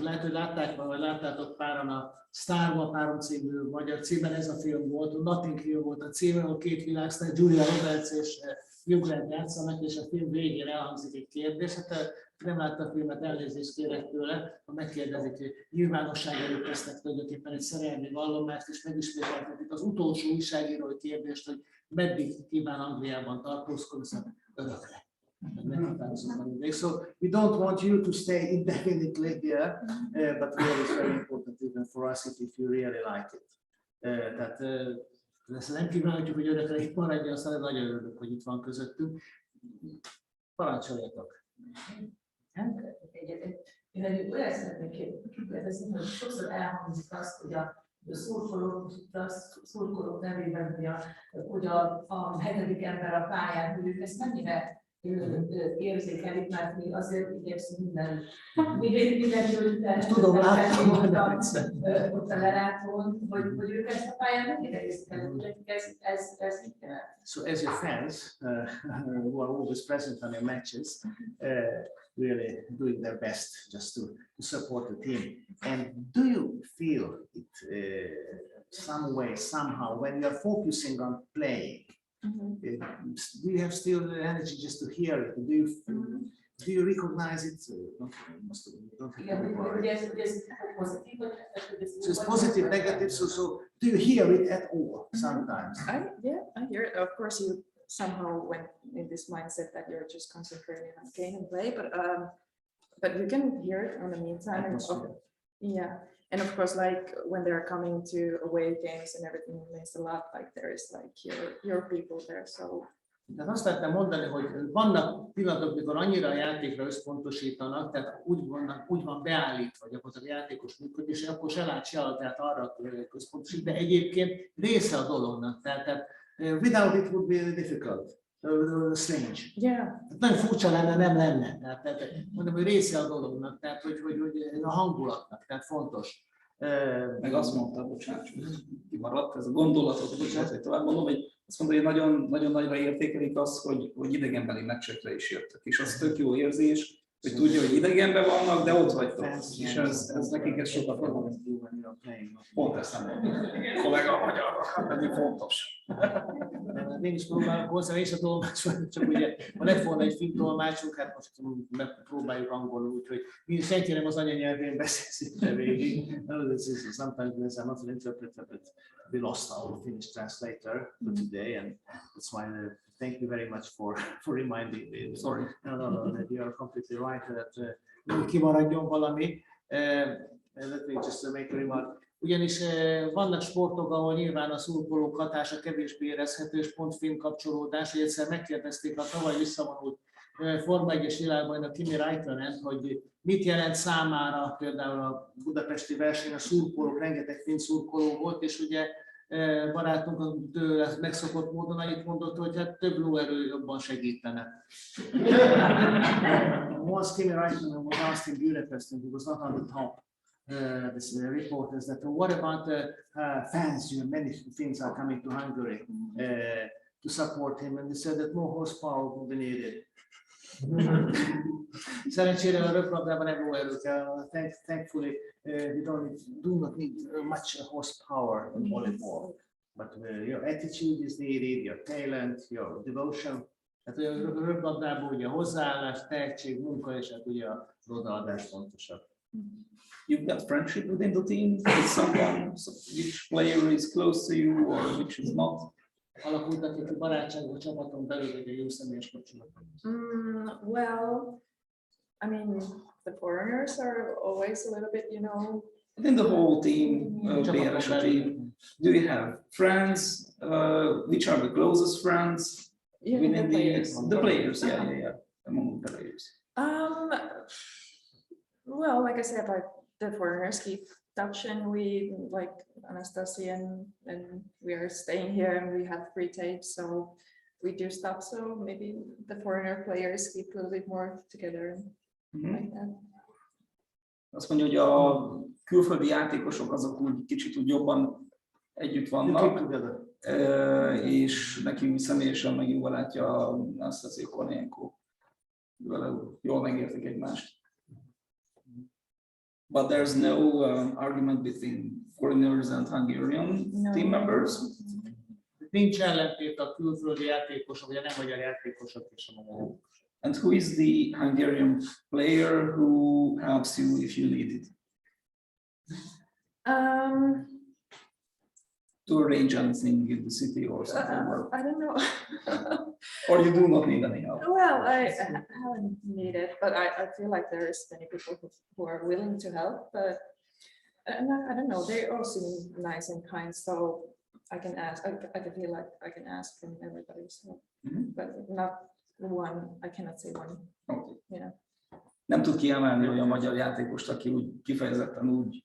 [SPEAKER 1] Lehet, hogy látták, vagy láttátok páran a Sztárba párom című magyar címben, ez a film volt, a Notting Hill volt a címe, ahol két világsztár, Julia Roberts és Hugh Grant játszanak, és a film végére elhangzik egy kérdés. Hát nem látta a filmet, elnézést kérek tőle, ha megkérdezik, hogy nyilvánosság előtt tesznek tulajdonképpen egy szerelmi vallomást, és megismételtetik az utolsó újságírói kérdést, hogy meddig kíván Angliában tartózkodni, szóval örökre. So we don't want you to stay indefinitely here, but really it's very important even for us if you really like it. Tehát ezt nem kívánjuk, hogy örökre itt maradjon, aztán nagyon örülök, hogy itt van közöttünk. Parancsoljatok!
[SPEAKER 6] Én egy olyan szeretnék kérdezni, hogy sokszor elhangzik azt, hogy a szurkolók nevében, hogy a hetedik ember a pályán, hogy ők ezt mennyire érzékelik, mert mi azért igyekszünk minden győzőt
[SPEAKER 1] tudom látni
[SPEAKER 6] ott a lelátón, hogy ők ezt a pályán mennyire érzékelik, ez mit jelent?
[SPEAKER 1] So as your fans who are always present on your matches, really doing their best just to support the team. And do you feel it some way, somehow, when you are focusing on playing? Do you have still the energy just to hear it? Do you Do you recognize it?
[SPEAKER 6] Igen, hogy ez pozitív, vagy
[SPEAKER 1] So it's positive, negative. So do you hear it at all sometimes?
[SPEAKER 5] I hear it. Of course, you somehow went in this mindset that you're just concentrating on game and play, but you can hear it in the meantime. Yeah, and of course, like when they're coming to away games and everything means a lot. Like there is like your people there, so.
[SPEAKER 1] Tehát azt lehetne mondani, hogy vannak pillanatok, mikor annyira a játékra összpontosítanak, tehát úgy van beállítva gyakorlatilag a játékos működés, és akkor se lát se al, tehát arra központosít, de egyébként része a dolognak. Tehát without it would be difficult, strange.
[SPEAKER 5] Yeah.
[SPEAKER 1] Nagyon furcsa lenne, nem lenne. Tehát mondom, hogy része a dolognak, tehát hogy a hangulatnak, tehát fontos.
[SPEAKER 2] Meg azt mondta, bocsánat, kimaradt ez a gondolatot, bocsánat, hogy tovább mondom, hogy azt mondta, hogy nagyon nagyra értékelik azt, hogy idegenbeli meccsekre is jöttek. És az tök jó érzés, hogy tudja, hogy idegenben vannak, de ott vagytok. És ez nekik ez sokat jelent. Pont ezt nem mondom. Kollega magyar, pedig fontos.
[SPEAKER 1] Én is próbálok hozzá, és a tolmács, csak ugye, ha lett volna egy finn tolmácsunk, hát most megpróbáljuk angolul, úgyhogy mi senki nem az anyanyelvén beszél szinte végig. Sometimes there's another interpreter, but we lost our Finnish translator for today, and that's why thank you very much for reminding me. Sorry, no, that you are completely right, that kimaradjon valami. Let me just make a remark. Ugyanis vannak sportok, ahol nyilván a szurkolók hatása kevésbé érezhető, és pont finn kapcsolódás, hogy egyszer megkérdezték a tavaly visszavonult Forma 1-es világbajnok Kimi Räikkönen, hogy mit jelent számára például a budapesti verseny, a szurkolók, rengeteg finn szurkoló volt, és ugye barátunk tőle megszokott módon annyit mondott, hogy hát több lóerő jobban segítene. Once Kimi Räikkönen was asked in Budapest, and he was not on the top. This report is that what about the fans? Many Finns are coming to Hungary to support him, and they said that more horsepower will be needed. Szerencsére a röplabdában nem lóerő kell. Thankfully, we do not need much horsepower in volleyball, but your attitude is needed, your talent, your devotion. Hát a röplabdában ugye a hozzáállás, tehetség, munka, és hát ugye a odaadás fontosabb.
[SPEAKER 2] You've got friendship within the team with someone, which player is close to you or which is not?
[SPEAKER 1] Alakultak ki barátságok a csapaton belül, vagy a jó személyes kapcsolatok?
[SPEAKER 5] Well, I mean, the foreigners are always a little bit,
[SPEAKER 2] Within the whole team, BRSE team, do you have friends? Which are the closest friends? Within the players, yeah, among the players.
[SPEAKER 5] Well, like I said, like the foreigners keep touch, and we like Anastasia and we are staying here and we have free tapes, so we do stuff. So maybe the foreigner players keep a little bit more together, like that.
[SPEAKER 2] Azt mondja, hogy a külföldi játékosok azok úgy kicsit úgy jobban együtt vannak, és neki úgy személyesen meg jól látja Anastasia Kornienko, vele jól megértik egymást. But there's no argument between foreigners and Hungarian team members.
[SPEAKER 1] Nincs ellentét a külföldi játékosok, vagy a nem magyar játékosok és a magyar játékosok.
[SPEAKER 2] And who is the Hungarian player who helps you if you need it? To arrange anything in the city or something?
[SPEAKER 5] I don't know.
[SPEAKER 2] Or you do not need any help?
[SPEAKER 5] Well, I haven't needed, but I feel like there is many people who are willing to help, but I don't know, they all seem nice and kind, so I can ask, I can feel like I can ask from everybody, so, but not one, I cannot say one.
[SPEAKER 2] Okay.
[SPEAKER 5] Yeah.
[SPEAKER 2] Nem tud kiemelni olyan magyar játékost, aki úgy kifejezetten úgy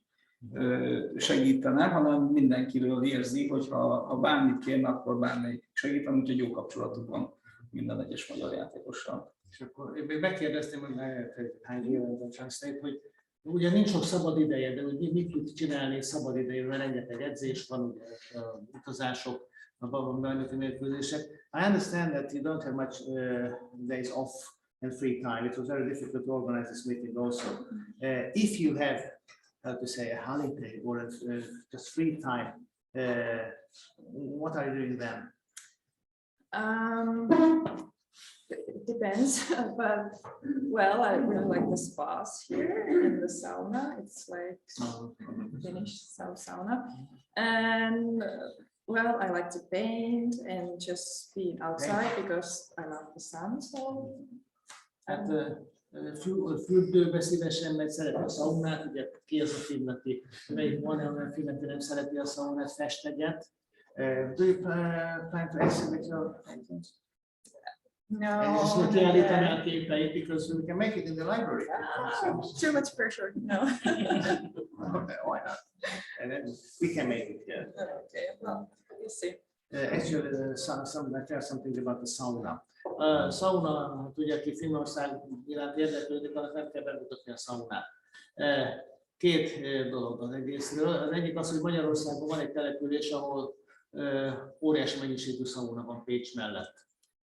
[SPEAKER 2] segítene, hanem mindenkiről érzi, hogy ha bármit kérne, akkor bármelyik segíteni, úgyhogy jó kapcsolatuk van minden egyes magyar játékossal.
[SPEAKER 1] És akkor én megkérdeztem, hogy hogy ugye nincs sok szabad ideje, de hogy mit tud csinálni szabad idején, mert rengeteg edzés van, ugye utazások, a bajnoki mérkőzések. I understand that you don't have much days off and free time. It was very difficult to organize this meeting also. If you have, how to say, a holiday or just free time, what are you doing then?
[SPEAKER 5] it depends, but well, I really like the spas here and the sauna. It's like Finnish sauna, and well, I like to paint and just be outside because I love the sun. So
[SPEAKER 1] Hát fürdőbe szívesen megy, szereti a szaunát, ugye ki az a film, aki van-e olyan film, aki nem szereti a szaunát, festeget. Do you plan to exhibit your paintings?
[SPEAKER 5] no,
[SPEAKER 1] Kiállítani a képeit, because we can make it in the library.
[SPEAKER 5] too much pressure. No.
[SPEAKER 1] Okay, why not? And then we can make it here.
[SPEAKER 5] Okay, well, we'll see.
[SPEAKER 1] Actually, I tell something about the sauna. Sauna, hát ugye aki Finnország iránt érdeklődik, annak nem kell bemutatni a szaunát. Két dolog az egészről. Az egyik az, hogy Magyarországon van egy település, ahol óriási mennyiségű szauna van Pécs mellett.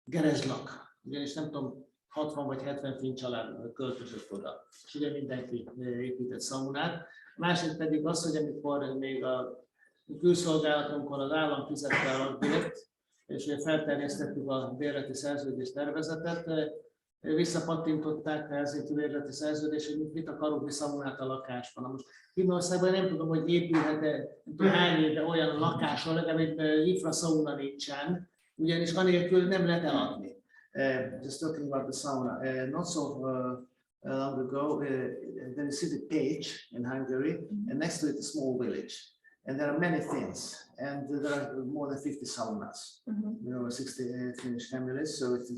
[SPEAKER 1] Gerezslak, ugyanis nem tudom, 60 vagy 70 finn család költözött oda, és ugye mindenki épített szaunát. A másik pedig az, hogy amikor még a külszolgálatunkon az állam fizette a bért, és ugye felterjesztettük a bérleti szerződés tervezetet, visszapattintották a helsinki bérleti szerződést, hogy mit akarunk mi szaunát a lakásban. Most Finnországban nem tudom, hogy épülhet-e hány éve olyan lakáson, legalább infraszauna nincsen, ugyanis anélkül nem lehet eladni. Just talking about the sauna, not so long ago, there is a Pécs in Hungary, and next to it a small village. And there are many Finns, and there are more than 50 saunas. You know, 60 Finnish families, so it's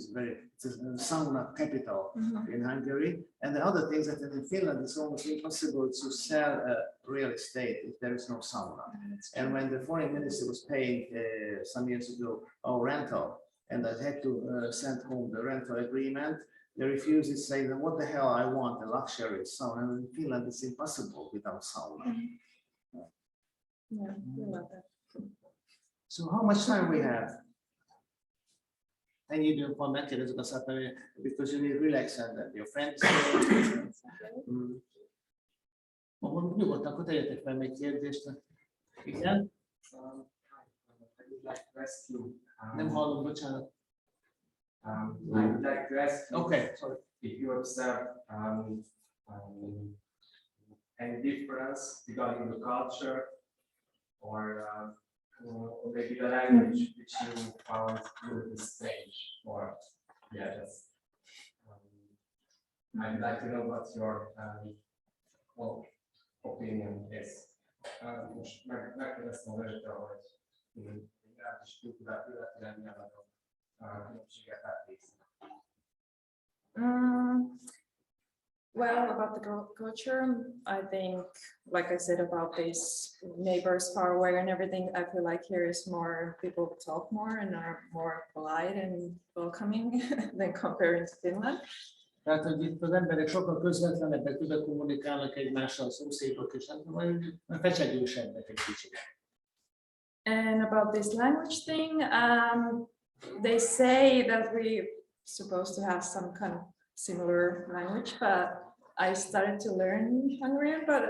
[SPEAKER 1] a sauna capital in Hungary. And the other things that in Finland it's almost impossible to sell real estate if there is no sauna. And when the foreign minister was paying some years ago our rental, and I had to send home the rental agreement, they refused it, saying that what the hell I want a luxury sauna. And in Finland it's impossible without sauna.
[SPEAKER 5] Yeah, we love that.
[SPEAKER 1] So how much time we have? Ennyi időnk van, megkérdezzük a szakmai, because you need relax and that your friends. Nyugodtan, akkor tegyetek fel még kérdést. Igen? Nem hallom, bocsánat.
[SPEAKER 7] I would like to ask you,
[SPEAKER 1] Okay, sorry.
[SPEAKER 7] if you observe any difference regarding the culture or maybe the language which you found really strange, or just I'd like to know what your opinion is. Most megkérdeztem őt, hogy is kultúrát illetően milyen nagyobb különbséget átésznek.
[SPEAKER 5] Well, about the culture, I think, like I said, about these neighbors far away and everything, I feel like here is more people talk more and are more polite and welcoming than comparing to Finland.
[SPEAKER 1] Tehát, hogy itt az emberek sokkal közvetlenebbek, tudnak kommunikálnak egymással, szomszédok, és fecsegősebbek egy kicsit.
[SPEAKER 5] And about this language thing, they say that we're supposed to have some kind of similar language, but I started to learn Hungarian, but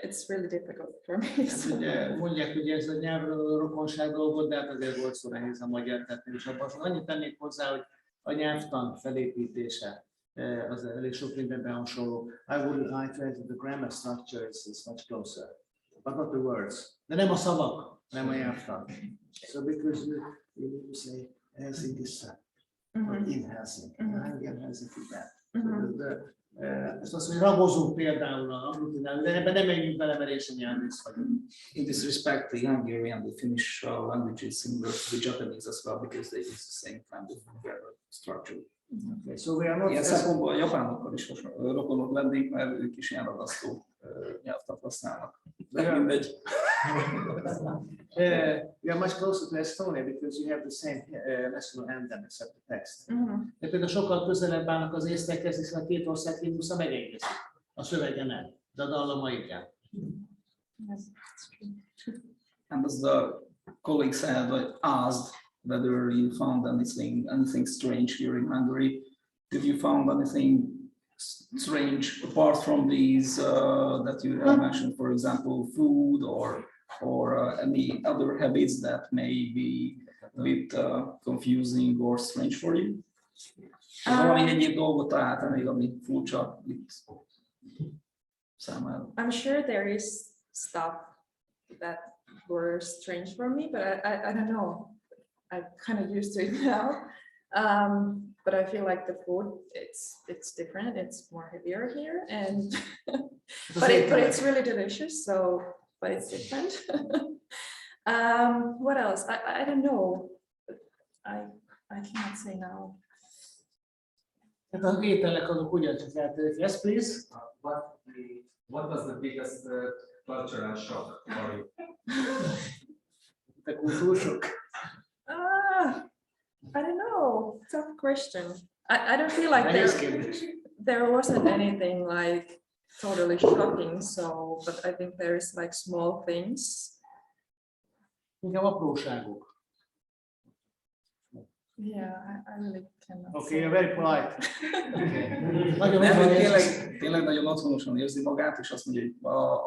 [SPEAKER 5] it's really difficult for me. So.
[SPEAKER 1] Ugye, mondják, hogy ez a nyelvről a rokonság dolgot, de hát azért volt szó nehéz a magyar, tehát is abban. Annyit tennék hozzá, hogy a nyelvtan felépítése az elég sok mindenben hasonló. I wouldn't like to enter the grammar structure, is much closer, but not the words. De nem a szavak, nem a nyelvtan. So because you need to say Helsinki in Helsinki, in Helsinki that. Ezt azt, hogy ragozunk például a aglutinál, de ebben nem menjünk bele, mert én sem nyelvész vagyok.
[SPEAKER 2] In this respect, the Hungarian and the Finnish language is similar to the Japanese as well, because they use the same kind of grammar structure.
[SPEAKER 1] Okay, so we are not.
[SPEAKER 2] Ilyen szempontból a japánokkal is rokonok lennénk, mert ők is ilyen ragasztó nyelvtant használnak. De mindegy.
[SPEAKER 1] We are much closer to Estonia because you have the same national anthem except the text. De például sokkal közelebb állnak az észtekhez, hiszen a két ország himnusza megegyezik. A szövege nem, de a dallama igen.
[SPEAKER 2] And as the colleague said, I asked whether you found anything strange here in Hungary. Did you found anything strange apart from these that you have mentioned, for example, food or any other habits that may be a bit confusing or strange for you? Valami egyéb dolgot találtam még, ami furcsa itt számára.
[SPEAKER 5] I'm sure there is stuff that were strange for me, but I don't know. I'm kind of used to it now. But I feel like the food, it's different. It's more heavier here, and but it's really delicious. So, but it's different. What else? I don't know. I cannot say now.
[SPEAKER 1] Tehát az ételek azok ugyancsak eltérők. Yes, please.
[SPEAKER 7] What was the biggest cultural shock for you?
[SPEAKER 1] The kultúrsok.
[SPEAKER 5] I don't know. Tough question. I don't feel like there wasn't anything like totally shocking. So, but I think there is like small things.
[SPEAKER 1] Inkább apróságok.
[SPEAKER 5] Yeah, I really cannot.
[SPEAKER 1] Okay, you're very polite.
[SPEAKER 2] Tényleg nagyon otthonosan érzi magát, és azt mondja, hogy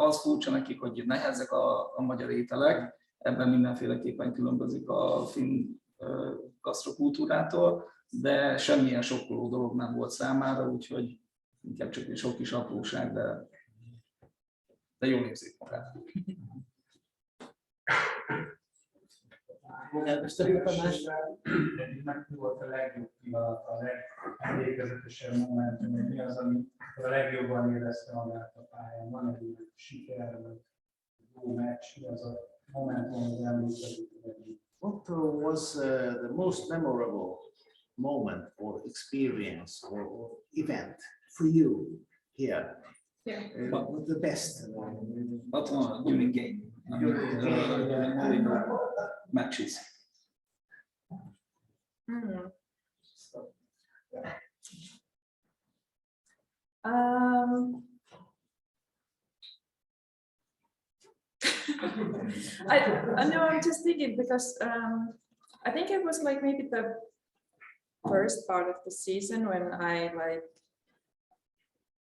[SPEAKER 2] az furcsa nekik, hogy nehezek a magyar ételek, ebben mindenféleképpen különbözik a finn gasztrokultúrától, de semmilyen sokkoló dolog nem volt számára, úgyhogy inkább csak egy sok kis apróság, de jól érzik magát.
[SPEAKER 8] Meg volt a legjobb pillanat, a legemlékezetesebb momentum, mi az, ami a legjobban érezte magát a pályán. Van egy ilyen siker, jó meccs, mi az a momentum, hogy emlékezik.
[SPEAKER 1] What was the most memorable moment or experience or event for you here?
[SPEAKER 5] Yeah.
[SPEAKER 1] What the best?
[SPEAKER 2] Ott van during game. Matches.
[SPEAKER 5] I know, I'm just thinking because I think it was like maybe the first part of the season when I like,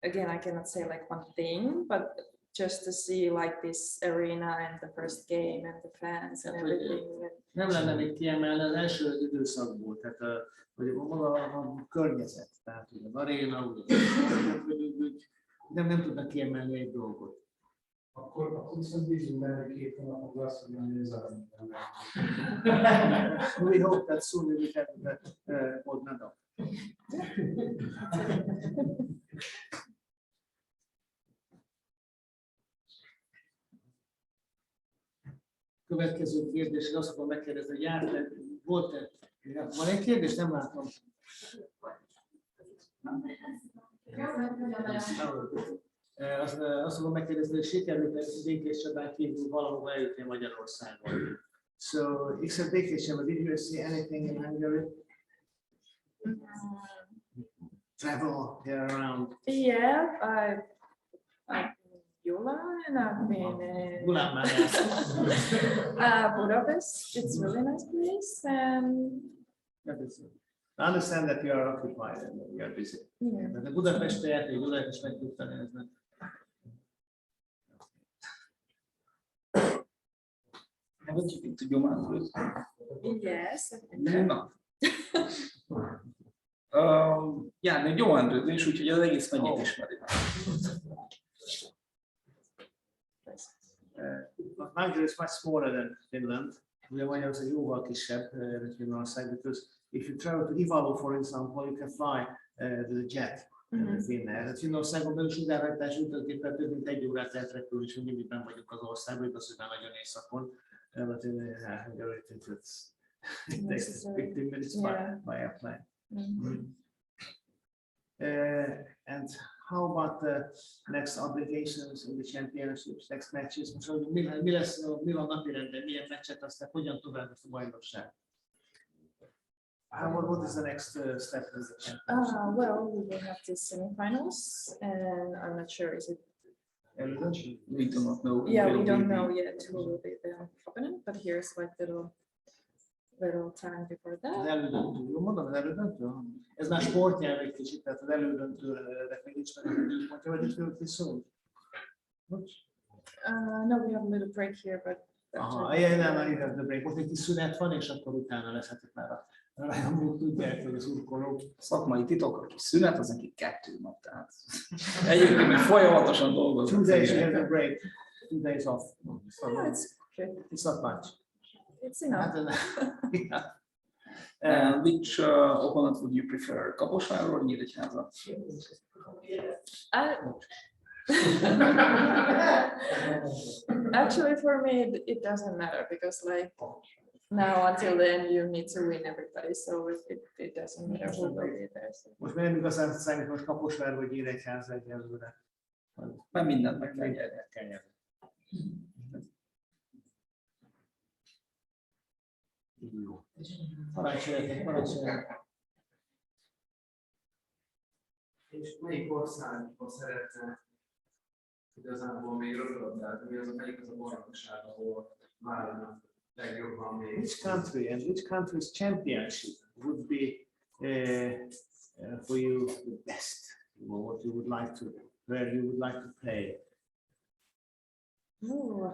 [SPEAKER 5] again, I cannot say like one thing, but just to see like this arena and the first game and the fans and everything.
[SPEAKER 1] Nem lenne még kiemelni az első időszakból, tehát hogy maga a környezet, tehát hogy az aréna, nem tudnak kiemelni egy dolgot.
[SPEAKER 8] Akkor viszont bízunk benne, hogy 2 hónapig azt mondja, hogy ez a
[SPEAKER 1] We hope that soon we will have the old medal. Következő kérdésre azt fogom megkérdezni, hogy volt-e? Van egy kérdés? Nem látom. Azt fogom megkérdezni, hogy sikerült Békés Csabán kívül valahova eljutni Magyarországon. So, except Békés Csaba, did you see anything in Hungary? Travel here around?
[SPEAKER 5] Yeah, I've been in Jula and I've been in Budapest. It's a really nice place. And
[SPEAKER 1] I understand that you are occupied and you are busy.
[SPEAKER 5] yeah.
[SPEAKER 1] De Budapestre járt, hogy Gyulát is meg tudta nézni.
[SPEAKER 2] Haven't you been to Gyomán?
[SPEAKER 5] Yes, I think so.
[SPEAKER 2] Na. Járni Gyománról is, úgyhogy az egész megyét ismeri.
[SPEAKER 1] Hungary is much smaller than Finland. Ugye Magyarország jóval kisebb, mint Finnország, because if you travel to Ivalo, for example, you can fly the jet. Tehát Finnországon belül sugárhajtás utasgéppel több mint 1 órát lehet repülni, és mindig nem vagyunk az országban, igaz, hogy már nagyon északon. It takes 15 minutes by airplane. And how about the next obligations in the championships, next matches? Most mi van napirenden, milyen meccset, aztán hogyan tovább a bajnokság? What is the next step in the championship?
[SPEAKER 5] Well, we will have the semifinals, and I'm not sure is it.
[SPEAKER 2] We do not know.
[SPEAKER 5] Yeah, we don't know yet who will be the opponent, but here's like little time before
[SPEAKER 1] Az
[SPEAKER 5] that.
[SPEAKER 1] elődöntő, jól mondom, az elődöntő? Ez már sportnyelv egy kicsit, tehát az elődöntőre még nincs meg az időpontja, vagy itt will be soon?
[SPEAKER 5] No, we have a little break here, but.
[SPEAKER 1] Aha, igen, the break. Most egy kis szünet van, és akkor utána lesz, hát itt már rajongók tudják, hogy az urkolók.
[SPEAKER 2] Szakmai titok, aki szünet, az neki 2 nap. Tehát egyébként még folyamatosan
[SPEAKER 1] 2
[SPEAKER 2] dolgoznak.
[SPEAKER 1] days you have a break, 2 days off.
[SPEAKER 5] Yeah, it's okay.
[SPEAKER 1] It's not much.
[SPEAKER 5] It's enough.
[SPEAKER 2] Which opponent would you prefer? Kaposvár or Nyíregyháza?
[SPEAKER 5] Actually, for me, it doesn't matter because, like, now until then, you need to win everybody, so it doesn't matter who will be there. So.
[SPEAKER 1] Most nem igazán számít, most Kaposvár vagy Nyíregyháza egyelőre.
[SPEAKER 2] Mert mindent meg kell nyerni.
[SPEAKER 1] Jó. Parancsoljatok.
[SPEAKER 3] És melyik országban szeretne igazából még röplabdázni? Mi az, melyik az a bajnokság, ahol már legjobban még?
[SPEAKER 1] Which country and which country's championship would be for you the best? What you would like to, where you would like to play?
[SPEAKER 5] Ooh,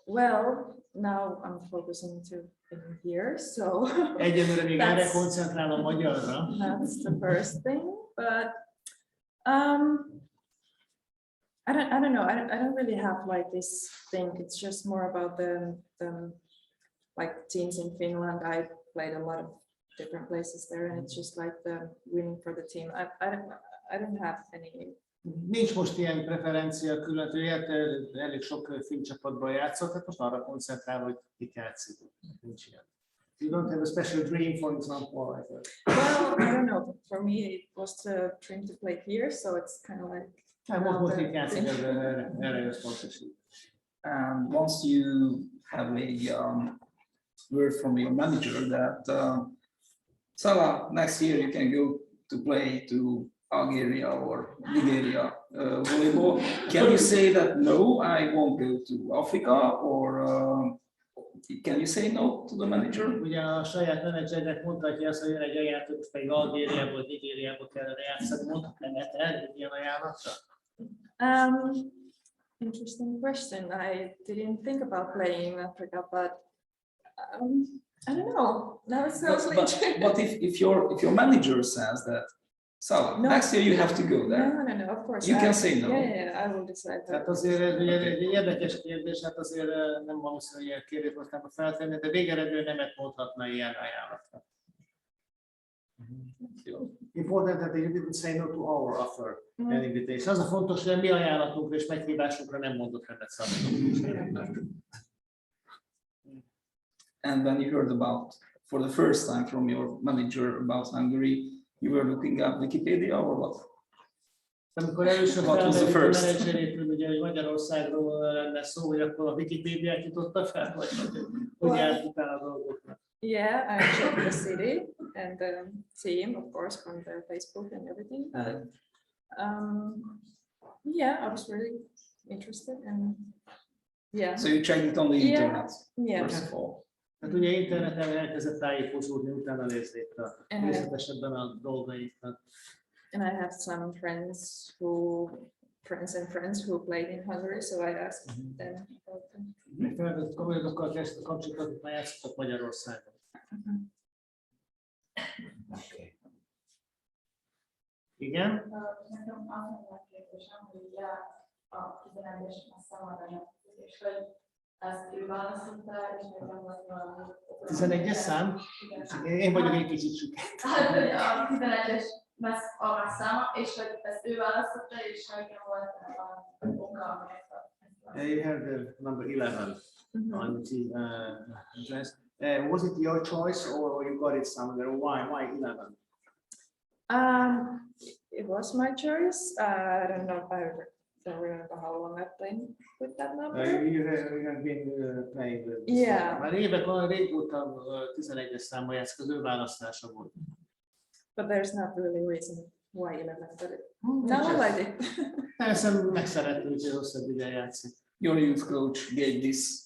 [SPEAKER 5] well, now I'm focusing to in here, so
[SPEAKER 1] Egyelőre még erre koncentrál a magyarra.
[SPEAKER 5] that's the first thing. But I don't know. I don't really have like this thing. It's just more about the like teams in Finland. I played a lot of different places there, and it's just like the winning for the team. I don't have any.
[SPEAKER 1] Nincs most ilyen preferencia külön, hogy elég sok finn csapatban játszott, tehát most arra koncentrál, hogy itt játszik. Nincs ilyen. You don't have a special dream, for example, like that.
[SPEAKER 5] Well, I don't know. For me, it was the dream to play here, so it's kind of like.
[SPEAKER 1] Most itt játszik, erre összpontosít.
[SPEAKER 2] And once you have a word from your manager that Salla, next year you can go to play to Algeria or Nigeria volleyball. Can you say that no, I won't go to Africa, or can you say no to the manager?
[SPEAKER 1] Ugye a saját menedzsernek mondhatja azt, hogy jön egy ajánlat, hogy pedig Algériából vagy Nigériából kellene játszani, mondhatja el ilyen ajánlatra?
[SPEAKER 5] Interesting question. I didn't think about playing in Africa, but I don't know. Now it sounds like.
[SPEAKER 2] But if your manager says that, so
[SPEAKER 5] No.
[SPEAKER 2] next year you have to go there.
[SPEAKER 5] No, of course.
[SPEAKER 2] You can say no.
[SPEAKER 5] Yeah, I will decide that.
[SPEAKER 1] Tehát azért ez ugye egy érdekes kérdés, hát azért nem valószínű, hogy ilyen kérdést aztán feltenni, de végeredményben nemet mondhatna ilyen ajánlatra. Important that you didn't say no to our offer and invitation. Az a fontos, hogy a mi ajánlatunkra és meghívásunkra nem mondott nemet Salla.
[SPEAKER 2] And when you heard about, for the first time from your manager about Hungary, you were looking up Wikipedia or what?
[SPEAKER 1] Amikor először
[SPEAKER 2] What was the
[SPEAKER 1] felmerült a
[SPEAKER 2] first?
[SPEAKER 1] menedzserétől, ugye, hogy Magyarországról lenne szó, hogy akkor a Wikipédiát nyitotta fel, vagy hogy járt utána a dolgoknak?
[SPEAKER 5] Yeah, I checked the city and the team, of course, from their Facebook and everything. Yeah, I was really interested, and yeah.
[SPEAKER 2] So you checked it on the internet,
[SPEAKER 5] Yeah.
[SPEAKER 2] first of all.
[SPEAKER 1] Tehát ugye interneten elkezdett tájékozódni, utána nézzék a részletesebben a dolgaikat.
[SPEAKER 5] And I have some friends who played in Hungary, so I asked them about them.
[SPEAKER 1] Felvett komolyokkal kezdte kapcsolatot, hogy már játszottak Magyarországon. Okay. Igen?
[SPEAKER 9] Nekem az a kérdésem, hogy ugye a 11-es számomra, és hogy ezt ő választotta, és nekem volt valami.
[SPEAKER 1] 11-es szám? Én vagyok egy kicsit süket.
[SPEAKER 9] Hát, hogy a 11-es a száma, és hogy ezt ő választotta, és nekem volt valami oka, amelyet
[SPEAKER 1] You have the number 11 on the address. Was it your choice or you got it somewhere? Why 11?
[SPEAKER 5] It was my choice. I don't know. I don't remember how long I've played with that number.
[SPEAKER 1] You have been playing with this.
[SPEAKER 5] Yeah.
[SPEAKER 1] Már évek van, régóta 11-es számban játszik, az ő választása volt.
[SPEAKER 5] But there's not really a reason why 11, but now I like it.
[SPEAKER 1] Persze megszerettem, hogy hosszabb ide játszik.
[SPEAKER 2] Your youth coach gave this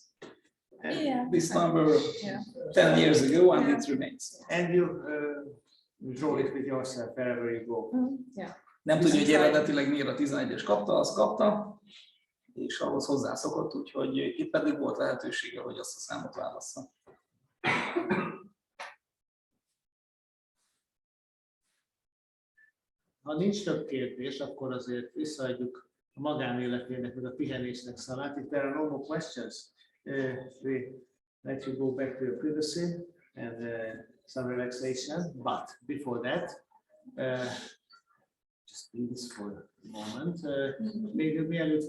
[SPEAKER 5] Yeah.
[SPEAKER 2] number
[SPEAKER 5] Yeah.
[SPEAKER 2] 10 years ago, and it remains.
[SPEAKER 1] And you draw it with yourself wherever you go.
[SPEAKER 5] Yeah.
[SPEAKER 2] Nem tudja, hogy eredetileg miért a 11-es kapta, azt kapta, és ahhoz hozzászokott, úgyhogy itt pedig volt lehetősége, hogy azt a számot válassza.
[SPEAKER 1] Ha nincs több kérdés, akkor azért visszaadjuk a magánéletének, meg a pihenésnek szalát. If there are no more questions, we let you go back to your privacy and some relaxation. But before that, just please for a moment. Még mielőtt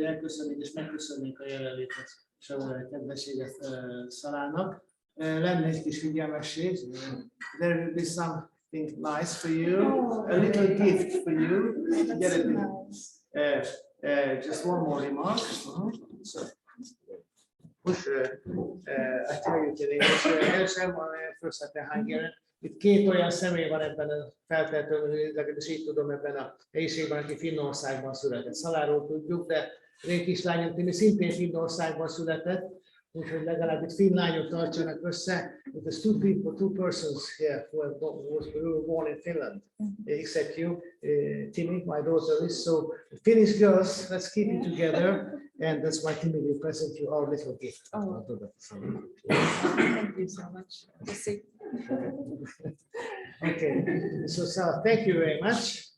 [SPEAKER 1] elköszönnénk és megköszönnénk a jelenlétet, Samuel kedveséget Szalának. Lenne egy kis figyelmesség. There will be something nice for you, a little gift for you. Just one more remark. So, push, I tell you today, first at the Hungarian. Itt két olyan személy van ebben a feltétlenül, legalábbis így tudom, ebben a helyiségben, aki Finnországban született. Szaláról tudjuk, de az én kislányom Timi szintén Finnországban született, úgyhogy legalább itt finn lányok tartsanak össze. There's two persons here who were born in Finland, except you, Timi, my daughter is. So Finnish girls, let's keep it together, and that's why Timi will present you our little gift.
[SPEAKER 5] Oh. Thank you so much.
[SPEAKER 1] Okay, so thank you very much.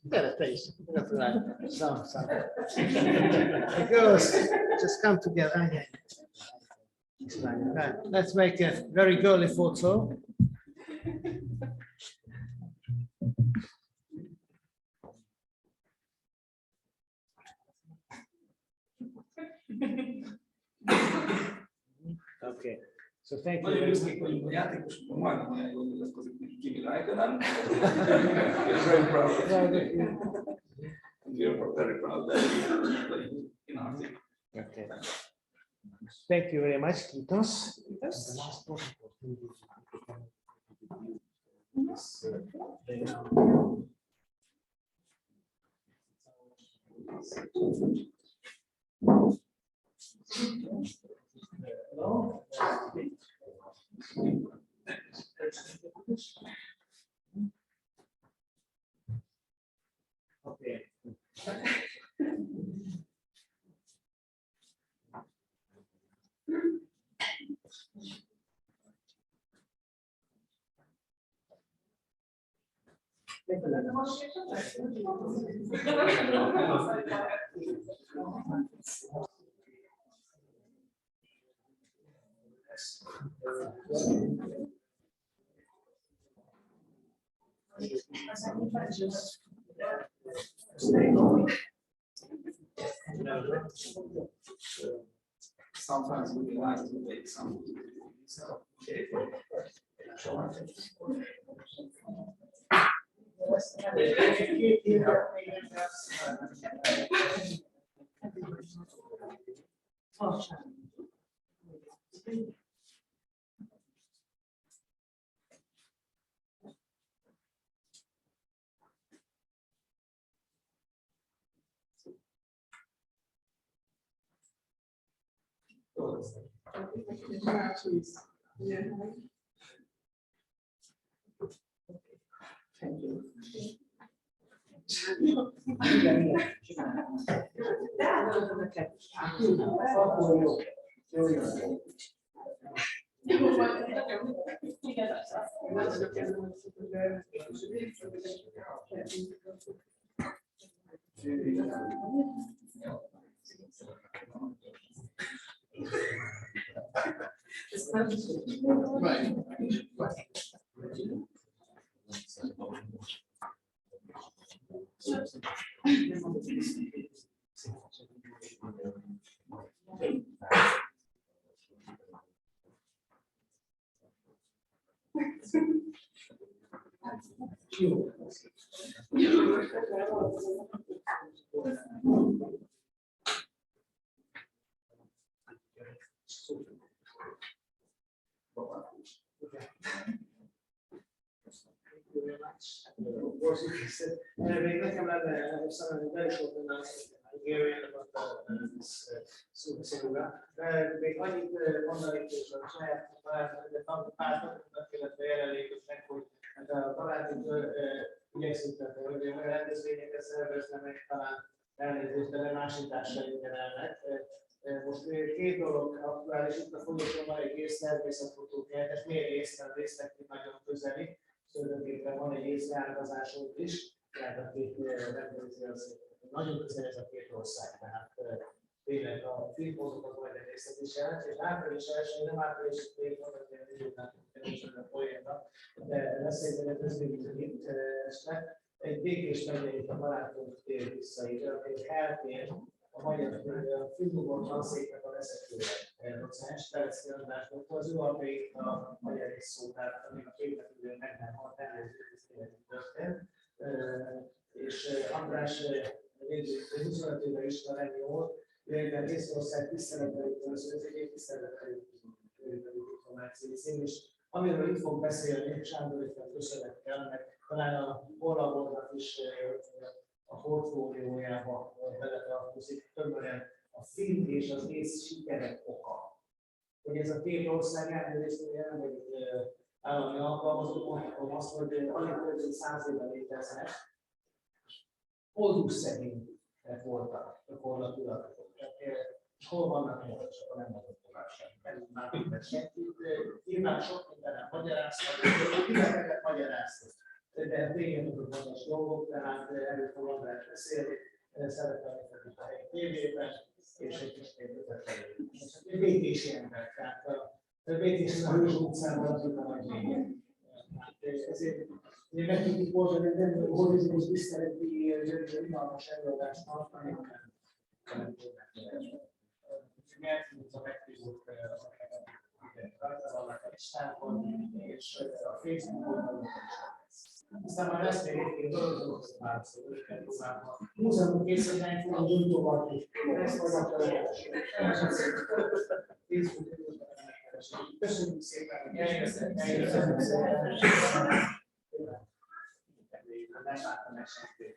[SPEAKER 1] Girls, just come together. Let's make a very girly photo. Okay, so thank you.
[SPEAKER 2] Nagyon büszkék vagyunk a játékosokon, majdnem olyan jól nyilatkozik, mint Kimi Räikkönen. Very proud. We are very proud that we play in our team.
[SPEAKER 1] Okay. Thank you very much, Kitos. Hello. Okay.
[SPEAKER 2] Sometimes we like to make some.
[SPEAKER 1] Még nekem lenne szerintem very short announcement Hungarian about szóval, de még annyit mondanék, és a saját pártoknak, illetve jelenlévőknek, hogy a barátunk igyekszünk olyan rendezvényeket szervezni, meg talán elnézést, de másításra elnek. Most két dolog aktuális, itt a folyosón van egy észtermészetfotókert, és miért észre résznek nagyon közeli, tulajdonképpen van egy észreágazásunk is. aki rendezi, az nagyon közel ez a két ország, tehát tényleg a filmhozokat majd egy részlet is jelent, és április első, nem április két vannak ilyen időben, folyamnak, de lesz egy rendezvény itt este. Egy Békés megyei a barátunk tér vissza ide, aki eltér a magyar filmokon tanszéknek a vezetője, docens, Perecki András doktor, az ő alapjait a magyar és szó, tehát amíg a képletűen meg nem halt, előző történt. És András 25 éve ismerem jól, illetve Észtország tiszteleteljük, az egy tiszteleteljük információ szín, és amiről itt fog beszélni, Sándor köszönettel, meg talán a Hollabornak is a portfóliójába beletartozik tömören a film és az ész sikerek oka. Hogy ez a két ország elnézést, nem vagyok állami alkalmazó, mondhatom azt, hogy alig több 100 éve léteznek, oldúszegények voltak gyakorlatilag. És hol vannak most, csak nem adott tovább sem. Nem már minden senkit. Nyilván sok mindenen magyaráztak, mindeneket magyaráztak. De tényleg tudok magas dolgok, tehát erről fog András beszélni. Szeretem itt a helyi tévében, és egy kis tévében. Egy békési ember, tehát a békési a Hős utcában az a nagy lényeg. Ezért nekik itt volt, hogy nem holizimus tiszteleti unalmas előadást tartani, hanem a megbízott rajta vannak a listákon, és a Facebook oldalon is. Aztán már lesz még egy-két dolog, már őket tovább. Múzeumok készíteni fogom gyújtogatni. Ezt majd a köszönjük szépen, hogy eljöttek. Nem láttam meg senkit.